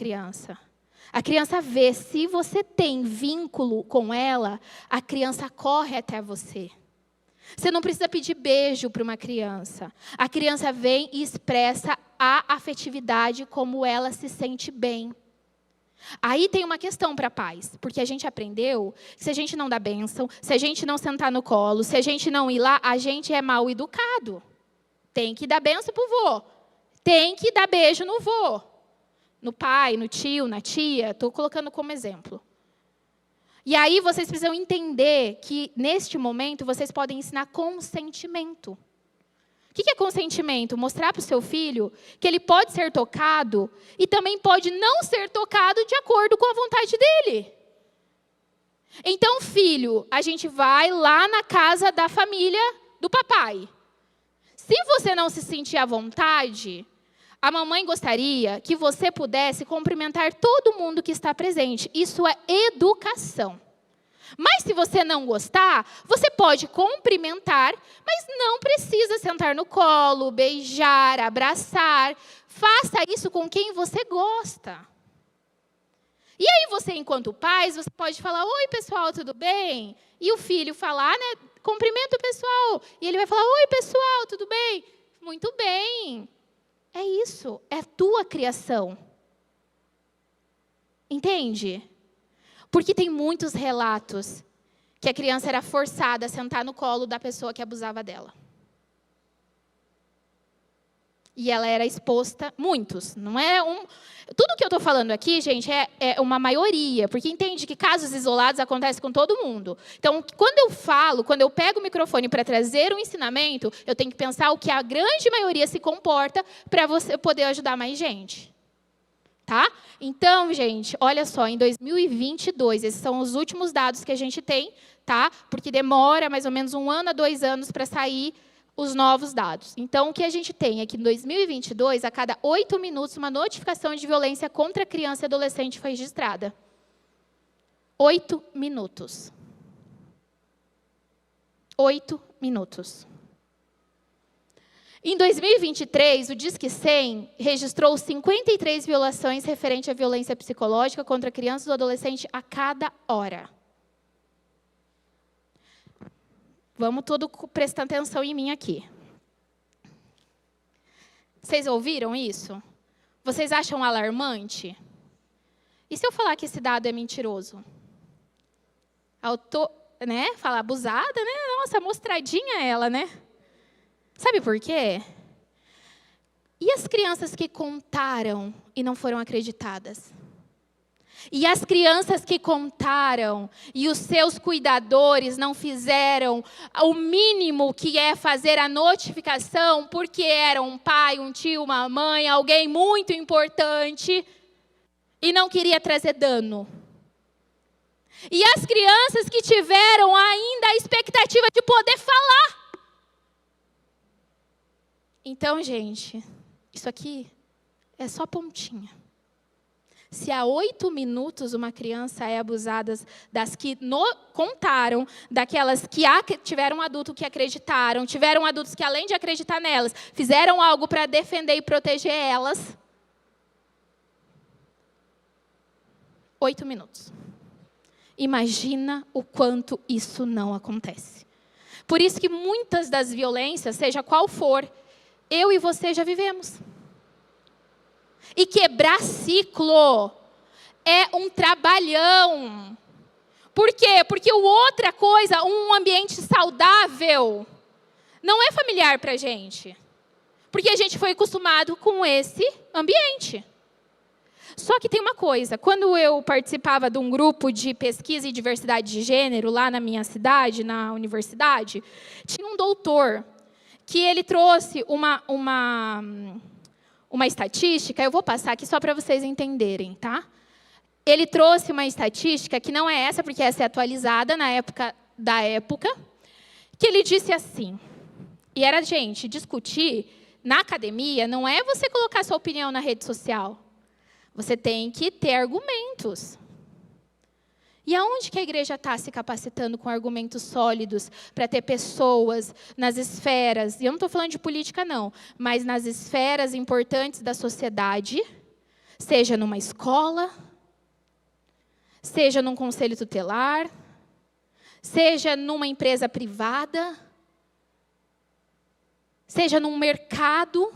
criança vê, se você tem vínculo com ela, a criança corre até você. Você não precisa pedir beijo para uma criança. A criança vem e expressa a afetividade como ela se sente bem. Aí tem uma questão para pais, porque a gente aprendeu que se a gente não dá bênção, se a gente não sentar no colo, se a gente não ir lá, a gente é mal educado. Tem que dar bênção para o vô. Tem que dar beijo no vô. No pai, no tio, na tia. Estou colocando como exemplo. E aí vocês precisam entender que, neste momento, vocês podem ensinar consentimento. O que é consentimento? Mostrar para o seu filho que ele pode ser tocado e também pode não ser tocado de acordo com a vontade dele. Então, filho, a gente vai lá na casa da família do papai. Se você não se sentir à vontade, a mamãe gostaria que você pudesse cumprimentar todo mundo que está presente. Isso é educação. Mas se você não gostar, você pode cumprimentar, mas não precisa sentar no colo, beijar, abraçar. Faça isso com quem você gosta. E aí você, enquanto pais, você pode falar, oi, pessoal, tudo bem? E o filho falar, né, cumprimenta o pessoal. E ele vai falar, oi, pessoal, tudo bem? Muito bem. É isso, é a tua criação. Entende? Porque tem muitos relatos que a criança era forçada a sentar no colo da pessoa que abusava dela. E ela era exposta, muitos, não é um... Tudo que eu estou falando aqui, gente, é uma maioria, porque entende que casos isolados acontecem com todo mundo. Então, quando eu pego o microfone para trazer um ensinamento, eu tenho que pensar o que a grande maioria se comporta para você poder ajudar mais gente. Tá? Então, gente, olha só, em 2022, esses são os últimos dados que a gente tem, tá? Porque demora mais ou menos 1 ano a 2 anos para sair os novos dados. Então, o que a gente tem é que em 2022, a cada 8 minutos, uma notificação de violência contra criança e adolescente foi registrada. 8 minutos. 8 minutos. Em 2023, o Disque 100 registrou 53 violações referentes à violência psicológica contra crianças ou adolescentes a cada hora. Vamos todos prestar atenção em mim aqui. Vocês ouviram isso? Vocês acham alarmante? E se eu falar que esse dado é mentiroso? Fala abusada, né? Nossa, mostradinha ela, né? Sabe por quê? E as crianças que contaram e não foram acreditadas? E as crianças que contaram e os seus cuidadores não fizeram o mínimo que é fazer a notificação porque era um pai, um tio, uma mãe, alguém muito importante e não queria trazer dano. E as crianças que tiveram ainda a expectativa de poder falar. Então, gente, isso aqui é só pontinha. Se há 8 minutos uma criança é abusada das que contaram, daquelas que tiveram um adulto que acreditaram, tiveram adultos que, além de acreditar nelas, fizeram algo para defender e proteger elas. 8 minutos. imagina o quanto isso não acontece. Por isso que muitas das violências, seja qual for, eu e você já vivemos. E quebrar ciclo é um trabalhão. Por quê? Porque outra coisa, um ambiente saudável, não é familiar para a gente. Porque a gente foi acostumado com esse ambiente. Só que tem uma coisa, quando eu participava de um grupo de pesquisa e diversidade de gênero, lá na minha cidade, na universidade, tinha um doutor que ele trouxe uma estatística, eu vou passar aqui só para vocês entenderem, tá? Ele trouxe uma estatística que não é essa, porque essa é atualizada na época da época, que ele disse assim, e era, gente, discutir na academia não é você colocar sua opinião na rede social. Você tem que ter argumentos. E aonde que a igreja está se capacitando com argumentos sólidos para ter pessoas nas esferas, e eu não estou falando de política não, mas nas esferas importantes da sociedade, seja numa escola, seja num conselho tutelar, seja numa empresa privada, seja num mercado,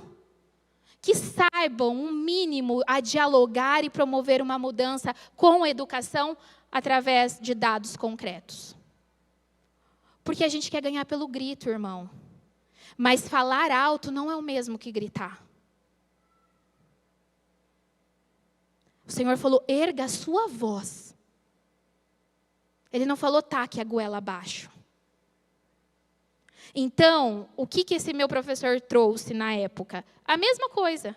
que saibam, um mínimo, a dialogar e promover uma mudança com a educação através de dados concretos. Porque a gente quer ganhar pelo grito, irmão. Mas falar alto não é o mesmo que gritar. O Senhor falou, erga a sua voz. Ele não falou, taque a goela abaixo. Então, o que esse meu professor trouxe na época? A mesma coisa.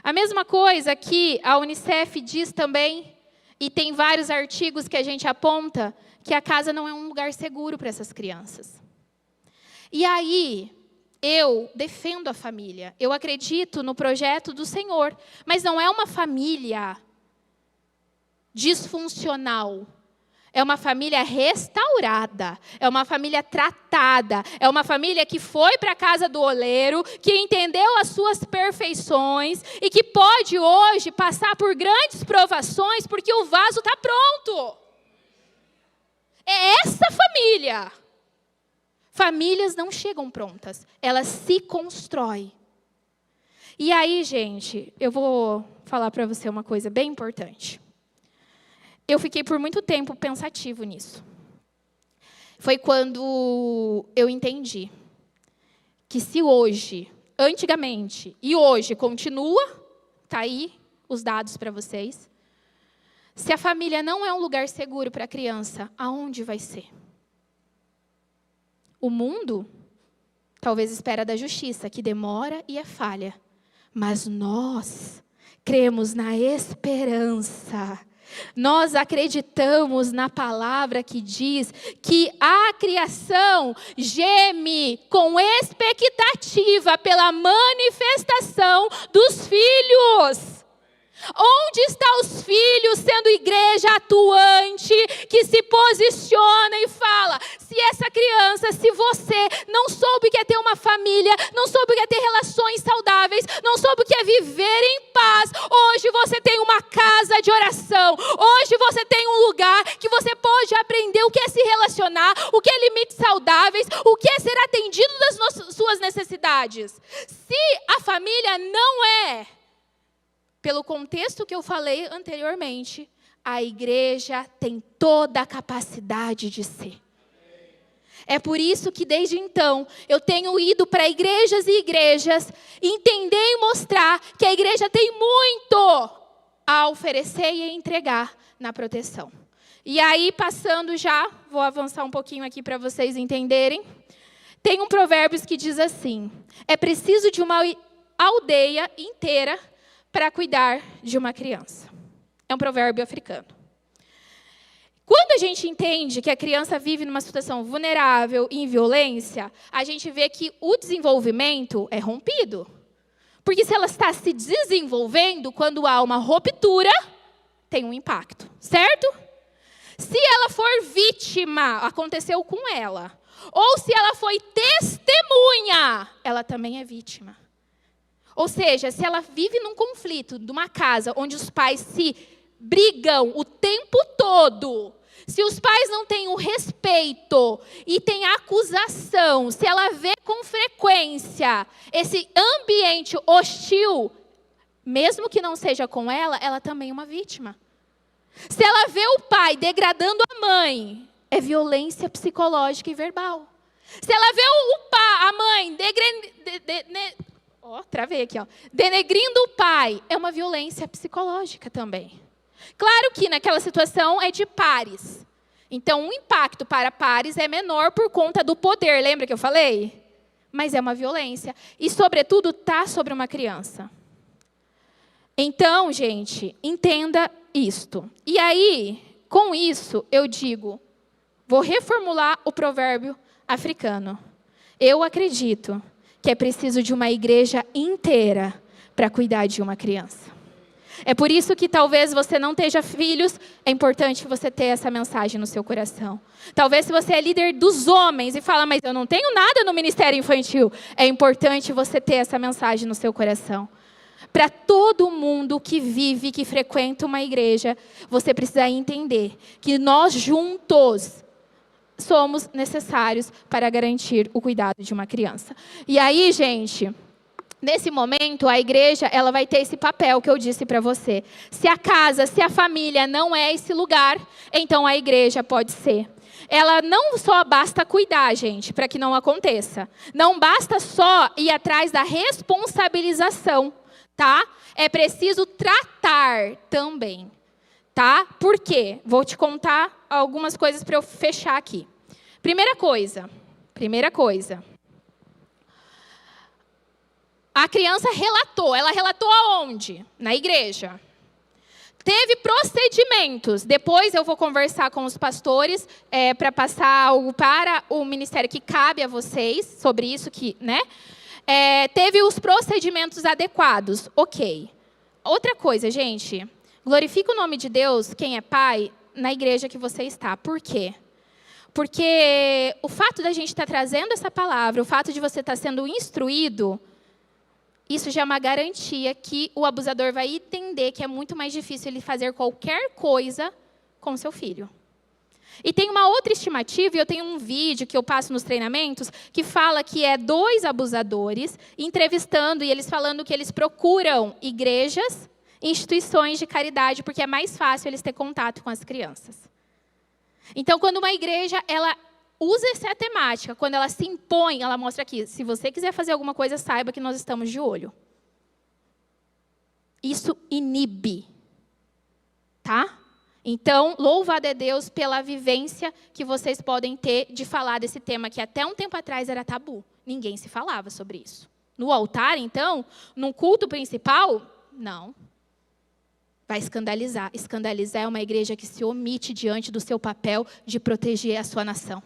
A mesma coisa que a Unicef diz também, e tem vários artigos que a gente aponta, que a casa não é um lugar seguro para essas crianças. E aí, eu defendo a família. Eu acredito no projeto do Senhor. Mas não é uma família disfuncional. É uma família restaurada, é uma família tratada, é uma família que foi para a casa do oleiro, que entendeu as suas perfeições e que pode hoje passar por grandes provações porque o vaso está pronto. É essa família. Famílias não chegam prontas, elas se constroem. E aí, gente, eu vou falar para você uma coisa bem importante. Eu fiquei por muito tempo pensativo nisso. Foi quando eu entendi que se hoje, antigamente e hoje continua, está aí os dados para vocês, se a família não é um lugar seguro para a criança, aonde vai ser? O mundo talvez espera da justiça, que demora e é falha. Mas nós cremos na esperança. Nós acreditamos na palavra que diz que a criação geme com expectativa pela manifestação dos filhos. Onde estão os filhos sendo igreja atuante, que se posiciona e fala, se essa criança, se você não soube o que é ter uma família, não soube o que é ter relações saudáveis, não soube o que é viver em paz, hoje você tem uma casa de oração, hoje você tem um lugar que você pode aprender o que é se relacionar, o que é limites saudáveis, o que é ser atendido das suas necessidades. Se a família não é, pelo contexto que eu falei anteriormente, a igreja tem toda a capacidade de ser. É por isso que desde então eu tenho ido para igrejas e igrejas, entender e mostrar que a igreja tem muito a oferecer e a entregar na proteção. E aí, passando já, vou avançar um pouquinho aqui para vocês entenderem. Tem um Provérbios que diz assim, é preciso de uma aldeia inteira para cuidar de uma criança. É um provérbio africano. Quando a gente entende que a criança vive numa situação vulnerável e em violência, a gente vê que o desenvolvimento é rompido. Porque se ela está se desenvolvendo, quando há uma ruptura, tem um impacto, certo? Se ela for vítima, aconteceu com ela. Ou se ela foi testemunha, ela também é vítima. Ou seja, se ela vive num conflito, numa casa onde os pais se brigam o tempo todo, Se os pais não têm o respeito e têm acusação, se ela vê com frequência esse ambiente hostil, mesmo que não seja com ela, ela também é uma vítima. Se ela vê o pai degradando a mãe, é violência psicológica e verbal. Se ela vê a mãe denegrindo o pai, é uma violência psicológica também. Claro que naquela situação é de pares. Então, o impacto para pares é menor por conta do poder. Lembra que eu falei? Mas é uma violência. E, sobretudo, está sobre uma criança. Então, gente, entenda isto. E aí, com isso, eu digo, vou reformular o provérbio africano. Eu acredito que é preciso de uma igreja inteira para cuidar de uma criança. É por isso que talvez você não tenha filhos, é importante você ter essa mensagem no seu coração. Talvez se você é líder dos homens e fala, mas eu não tenho nada no ministério infantil, é importante você ter essa mensagem no seu coração. Para todo mundo que vive, que frequenta uma igreja, você precisa entender que nós juntos somos necessários para garantir o cuidado de uma criança. E aí, gente, nesse momento, a igreja ela vai ter esse papel que eu disse para você. Se a casa, se a família não é esse lugar, então a igreja pode ser. Ela não só basta cuidar, gente, para que não aconteça. Não basta só ir atrás da responsabilização, tá? É preciso tratar também, tá? Por quê? Vou te contar algumas coisas para eu fechar aqui. Primeira coisa. A criança relatou. Ela relatou aonde? Na igreja. Teve procedimentos. Depois eu vou conversar com os pastores para passar algo para o ministério que cabe a vocês sobre isso, né? Teve os procedimentos adequados. Ok. Outra coisa, gente. Glorifica o nome de Deus, quem é pai, na igreja que você está. Por quê? Porque o fato da gente estar trazendo essa palavra, o fato de você estar sendo instruído, isso já é uma garantia que o abusador vai entender que é muito mais difícil ele fazer qualquer coisa com seu filho. E tem uma outra estimativa, e eu tenho um vídeo que eu passo nos treinamentos, que fala que é 2 abusadores entrevistando e eles falando que eles procuram igrejas, instituições de caridade, porque é mais fácil eles ter contato com as crianças. Então, quando uma igreja ela usa essa temática, quando ela se impõe, ela mostra aqui, se você quiser fazer alguma coisa, saiba que nós estamos de olho. Isso inibe, tá? Então, louvado é Deus pela vivência que vocês podem ter de falar desse tema, que até um tempo atrás era tabu. Ninguém se falava sobre isso. No altar, então, no culto principal, não. Vai escandalizar. Escandalizar é uma igreja que se omite diante do seu papel de proteger a sua nação.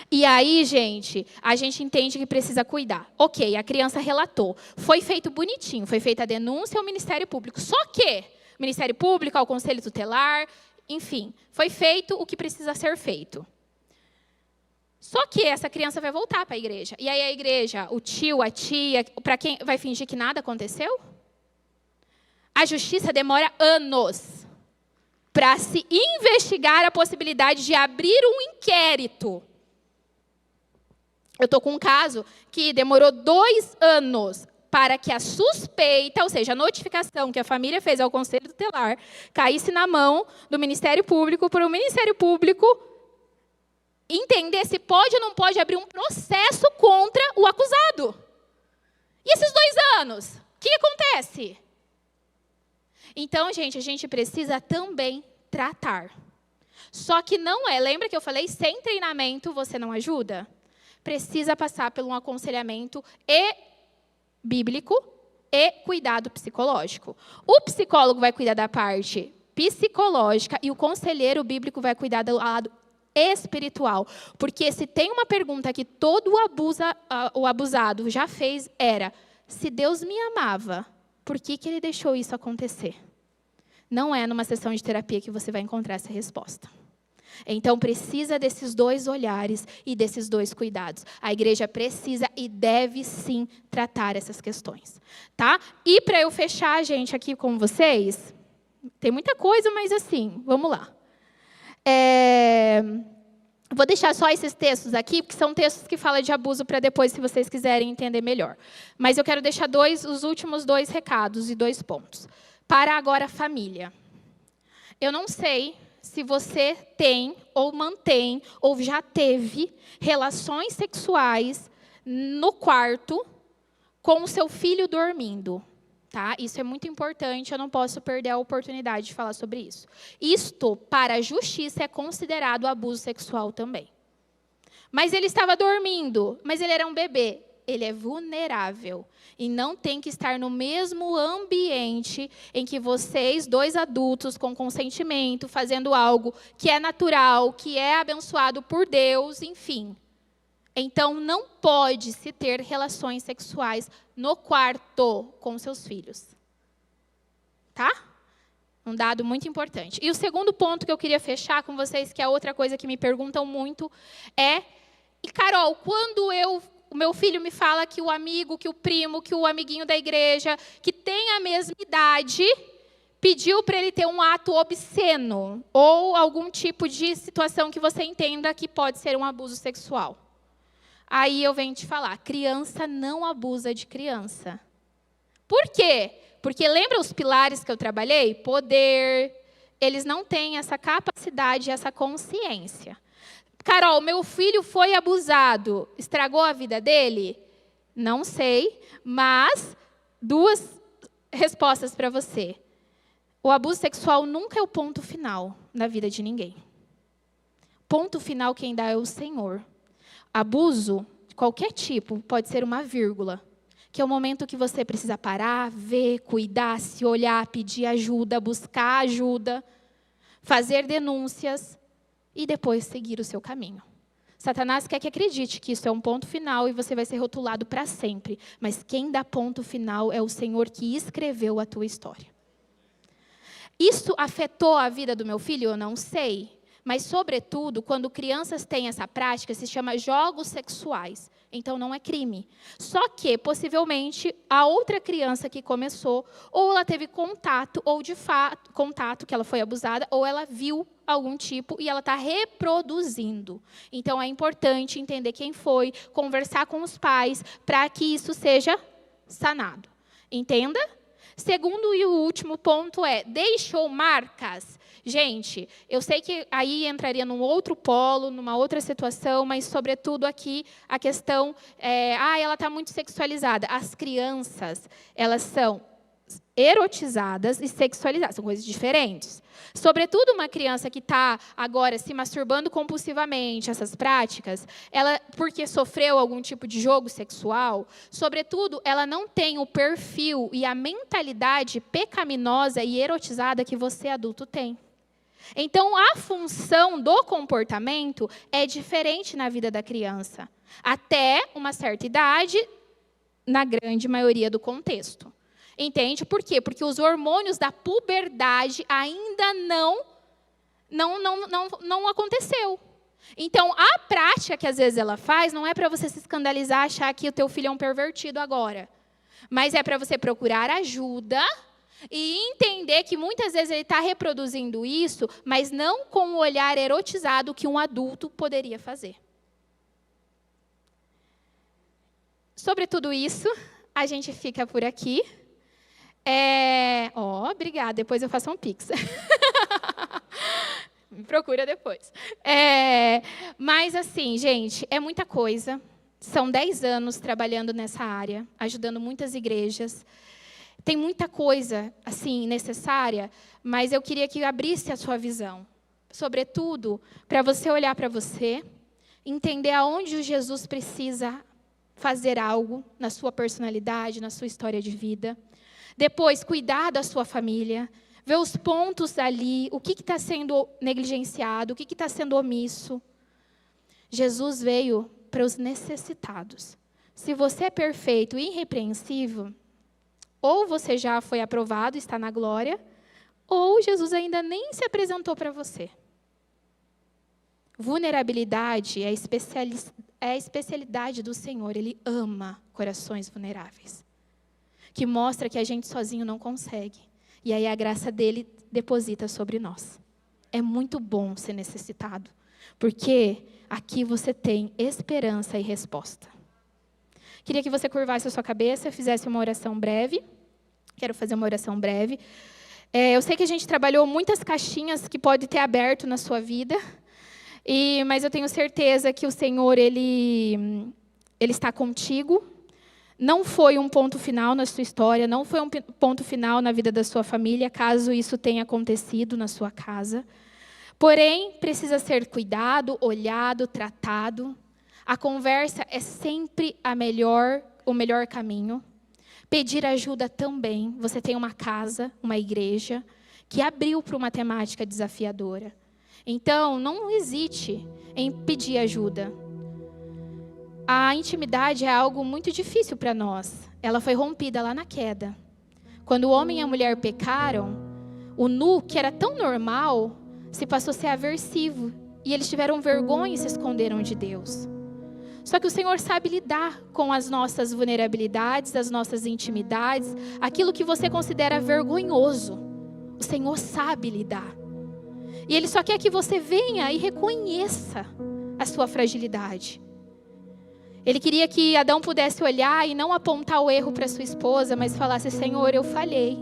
E aí, gente, a gente entende que precisa cuidar. Ok, a criança relatou. Foi feito bonitinho, foi feita a denúncia ao Ministério Público. Só que Ministério Público, ao Conselho Tutelar, enfim, foi feito o que precisa ser feito. Só que essa criança vai voltar para a igreja. E aí a igreja, o tio, a tia, para quem vai fingir que nada aconteceu? A justiça demora anos para se investigar a possibilidade de abrir um inquérito. Eu estou com um caso que demorou 2 anos para que a suspeita, ou seja, a notificação que a família fez ao Conselho Tutelar, caísse na mão do Ministério Público, para o Ministério Público entender se pode ou não pode abrir um processo contra o acusado. E esses 2 anos? O que acontece? Então, gente, a gente precisa também tratar. Só que não é, lembra que eu falei, sem treinamento você não ajuda? Precisa passar por um aconselhamento bíblico e cuidado psicológico. O psicólogo vai cuidar da parte psicológica e o conselheiro bíblico vai cuidar do lado espiritual. Porque se tem uma pergunta que todo o abusado já fez, era: se Deus me amava, por que ele deixou isso acontecer? Não é numa sessão de terapia que você vai encontrar essa resposta. Então, precisa desses 2 olhares e desses 2 cuidados. A igreja precisa e deve, sim, tratar essas questões. Tá? E para eu fechar, gente, aqui com vocês, tem muita coisa, mas assim, vamos lá. Vou deixar só esses textos aqui, porque são textos que falam de abuso para depois, se vocês quiserem entender melhor. Mas eu quero deixar os últimos 2 recados e 2 pontos. Para agora, família. Eu não sei se você tem, ou mantém, ou já teve relações sexuais no quarto com o seu filho dormindo. Tá? Isso é muito importante, eu não posso perder a oportunidade de falar sobre isso. Isto, para a justiça, é considerado abuso sexual também. Mas ele estava dormindo, mas ele era um bebê. Ele é vulnerável e não tem que estar no mesmo ambiente em que vocês, 2 adultos com consentimento, fazendo algo que é natural, que é abençoado por Deus, enfim. Então, não pode se ter relações sexuais no quarto com seus filhos. Tá? Um dado muito importante. E o segundo ponto que eu queria fechar com vocês, que é outra coisa que me perguntam muito, e Carol, quando o meu filho me fala que o amigo, que o primo, que o amiguinho da igreja, que tem a mesma idade, pediu para ele ter um ato obsceno, ou algum tipo de situação que você entenda que pode ser um abuso sexual. Aí eu venho te falar, criança não abusa de criança. Por quê? Porque lembra os pilares que eu trabalhei? Poder. Eles não têm essa capacidade, essa consciência. Carol, meu filho foi abusado. Estragou a vida dele? Não sei, mas 2 respostas para você. O abuso sexual nunca é o ponto final na vida de ninguém. Ponto final quem dá é o Senhor. Abuso, de qualquer tipo, pode ser uma vírgula, que é o momento que você precisa parar, ver, cuidar, se olhar, pedir ajuda, buscar ajuda, fazer denúncias e depois seguir o seu caminho. Satanás quer que acredite que isso é um ponto final e você vai ser rotulado para sempre, mas quem dá ponto final é o Senhor que escreveu a tua história. Isso afetou a vida do meu filho? Eu não sei. Mas, sobretudo, quando crianças têm essa prática, se chama jogos sexuais. Então, não é crime. Só que, possivelmente, a outra criança que começou, ou ela teve contato, ou de fato, contato, que ela foi abusada, ou ela viu algum tipo e ela está reproduzindo. Então, é importante entender quem foi, conversar com os pais, para que isso seja sanado. Entenda? Segundo e o último ponto deixou marcas. Gente, eu sei que aí entraria num outro polo, numa outra situação, mas, sobretudo, aqui a questão ela está muito sexualizada. As crianças, elas são erotizadas e sexualizadas, são coisas diferentes. Sobretudo uma criança que está agora se masturbando compulsivamente, essas práticas, ela, porque sofreu algum tipo de jogo sexual, sobretudo, ela não tem o perfil e a mentalidade pecaminosa e erotizada que você, adulto, tem. Então, a função do comportamento é diferente na vida da criança, até uma certa idade, na grande maioria do contexto. Entende? Por quê? Porque os hormônios da puberdade ainda não aconteceu. Então, a prática que às vezes ela faz não é para você se escandalizar, achar que o teu filho é um pervertido agora. Mas é para você procurar ajuda e entender que muitas vezes ele está reproduzindo isso, mas não com o olhar erotizado que um adulto poderia fazer. Sobre tudo isso, a gente fica por aqui. Obrigada, depois eu faço um pix. Me procura depois. Mas assim, gente, é muita coisa. São 10 anos trabalhando nessa área, ajudando muitas igrejas. Tem muita coisa assim necessária, mas eu queria que abrisse a sua visão. Sobretudo, para você olhar para você, entender aonde Jesus precisa fazer algo na sua personalidade, na sua história de vida. Depois, cuidar da sua família, ver os pontos ali, o que está sendo negligenciado, o que está sendo omisso. Jesus veio para os necessitados. Se você é perfeito e irrepreensível, ou você já foi aprovado, está na glória, ou Jesus ainda nem se apresentou para você. Vulnerabilidade é a especialidade do Senhor. Ele ama corações vulneráveis. Que mostra que a gente sozinho não consegue. E aí a graça dele deposita sobre nós. é muito bom ser necessitado, porque aqui você tem esperança e resposta. Queria que você curvasse a sua cabeça e fizesse uma oração breve. Quero fazer uma oração breve. Eu sei que a gente trabalhou muitas caixinhas que pode ter aberto na sua vida, mas eu tenho certeza que o Senhor, Ele está contigo. Não foi um ponto final na sua história, não foi um ponto final na vida da sua família, caso isso tenha acontecido na sua casa. Porém, precisa ser cuidado, olhado, tratado. A conversa é sempre o melhor caminho. Pedir ajuda também. Você tem uma casa, uma igreja, que abriu para uma temática desafiadora. Então, não hesite em pedir ajuda. A intimidade é algo muito difícil para nós. Ela foi rompida lá na queda. Quando o homem e a mulher pecaram, o nu, que era tão normal, se passou a ser aversivo. E eles tiveram vergonha e se esconderam de Deus. Só que o Senhor sabe lidar com as nossas vulnerabilidades, as nossas intimidades, aquilo que você considera vergonhoso. O Senhor sabe lidar. E Ele só quer que você venha e reconheça a sua fragilidade. Ele queria que Adão pudesse olhar e não apontar o erro para sua esposa, mas falasse: Senhor, eu falhei.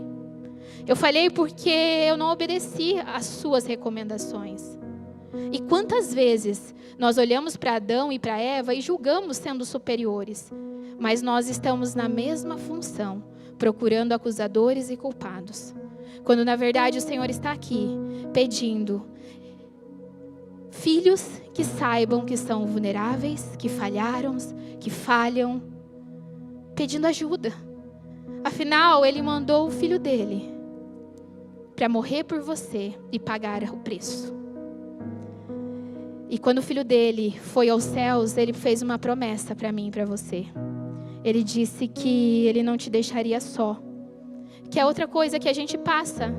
Eu falhei porque eu não obedeci às suas recomendações. E quantas vezes nós olhamos para Adão e para Eva e julgamos sendo superiores, mas nós estamos na mesma função, procurando acusadores e culpados. Quando na verdade o Senhor está aqui, pedindo filhos que saibam que são vulneráveis, que falharam, que falham, pedindo ajuda. Afinal, Ele mandou o Filho dele para morrer por você e pagar o preço. E quando o Filho dele foi aos céus, Ele fez uma promessa para mim e para você. Ele disse que Ele não te deixaria só. Que é outra coisa que a gente passa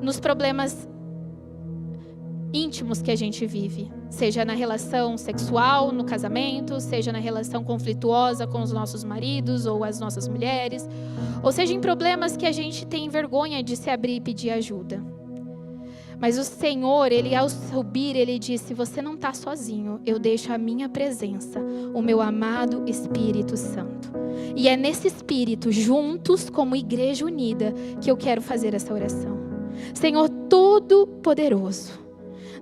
nos problemas íntimos que a gente vive, seja na relação sexual, no casamento, seja na relação conflituosa com os nossos maridos ou as nossas mulheres, ou seja em problemas que a gente tem vergonha de se abrir e pedir ajuda. Mas o Senhor, Ele ao subir, Ele disse: você não está sozinho, eu deixo a minha presença, o meu amado Espírito Santo. E é nesse Espírito, juntos como igreja unida, que eu quero fazer essa oração. Senhor Todo-Poderoso,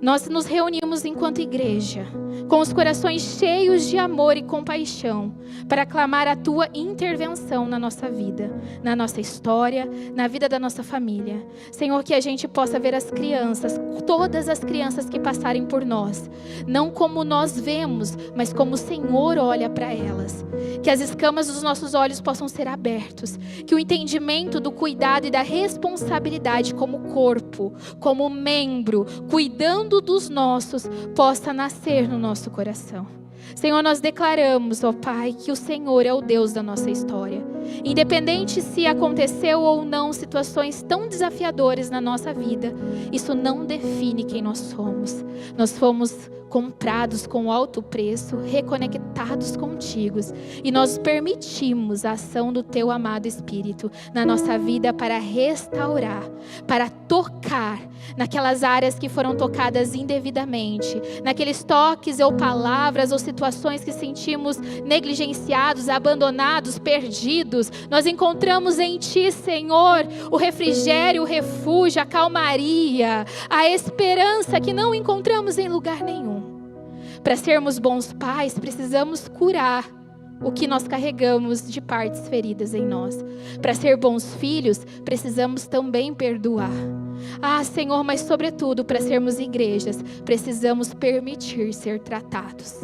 nós nos reunimos enquanto igreja, com os corações cheios de amor e compaixão, para clamar a Tua intervenção na nossa vida, na nossa história, na vida da nossa família. Senhor, que a gente possa ver as crianças, todas as crianças que passarem por nós, não como nós vemos, mas como o Senhor olha para elas. Que as escamas dos nossos olhos possam ser abertos, que o entendimento do cuidado e da responsabilidade como corpo, como membro, cuidando dos nossos, possa nascer no nosso coração. Senhor, nós declaramos, ó Pai, que o Senhor é o Deus da nossa história. Independente se aconteceu ou não situações tão desafiadoras na nossa vida, isso não define quem nós somos. Nós fomos comprados com alto preço, reconectados contigo, e nós permitimos a ação do Teu amado Espírito na nossa vida para restaurar, para tocar naquelas áreas que foram tocadas indevidamente, naqueles toques ou palavras ou situações que sentimos negligenciados, abandonados, perdidos. Nós encontramos em Ti, Senhor, o refrigério, o refúgio, a calmaria, a esperança que não encontramos em lugar nenhum. Para sermos bons pais, precisamos curar o que nós carregamos de partes feridas em nós. Para ser bons filhos, precisamos também perdoar. Ah, Senhor, mas sobretudo, para sermos igrejas, precisamos permitir ser tratados.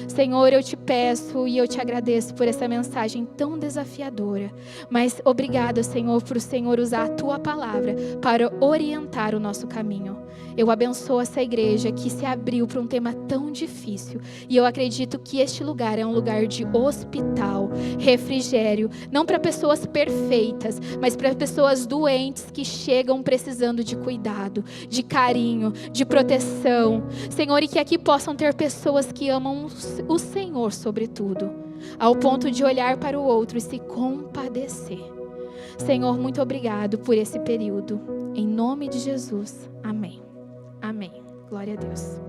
Senhor, eu te peço e eu te agradeço por essa mensagem tão desafiadora. Mas obrigada, Senhor, por o Senhor usar a Tua palavra para orientar o nosso caminho. Eu abençoo essa igreja que se abriu para um tema tão difícil. E eu acredito que este lugar é um lugar de hospital, refrigério, não para pessoas perfeitas, mas para pessoas doentes que chegam precisando de cuidado, de carinho, de proteção. Senhor, e que aqui possam ter pessoas que amam o Senhor sobretudo, ao ponto de olhar para o outro e se compadecer. Senhor, muito obrigado por esse período. Em nome de Jesus. Amém. Amém. Glória a Deus.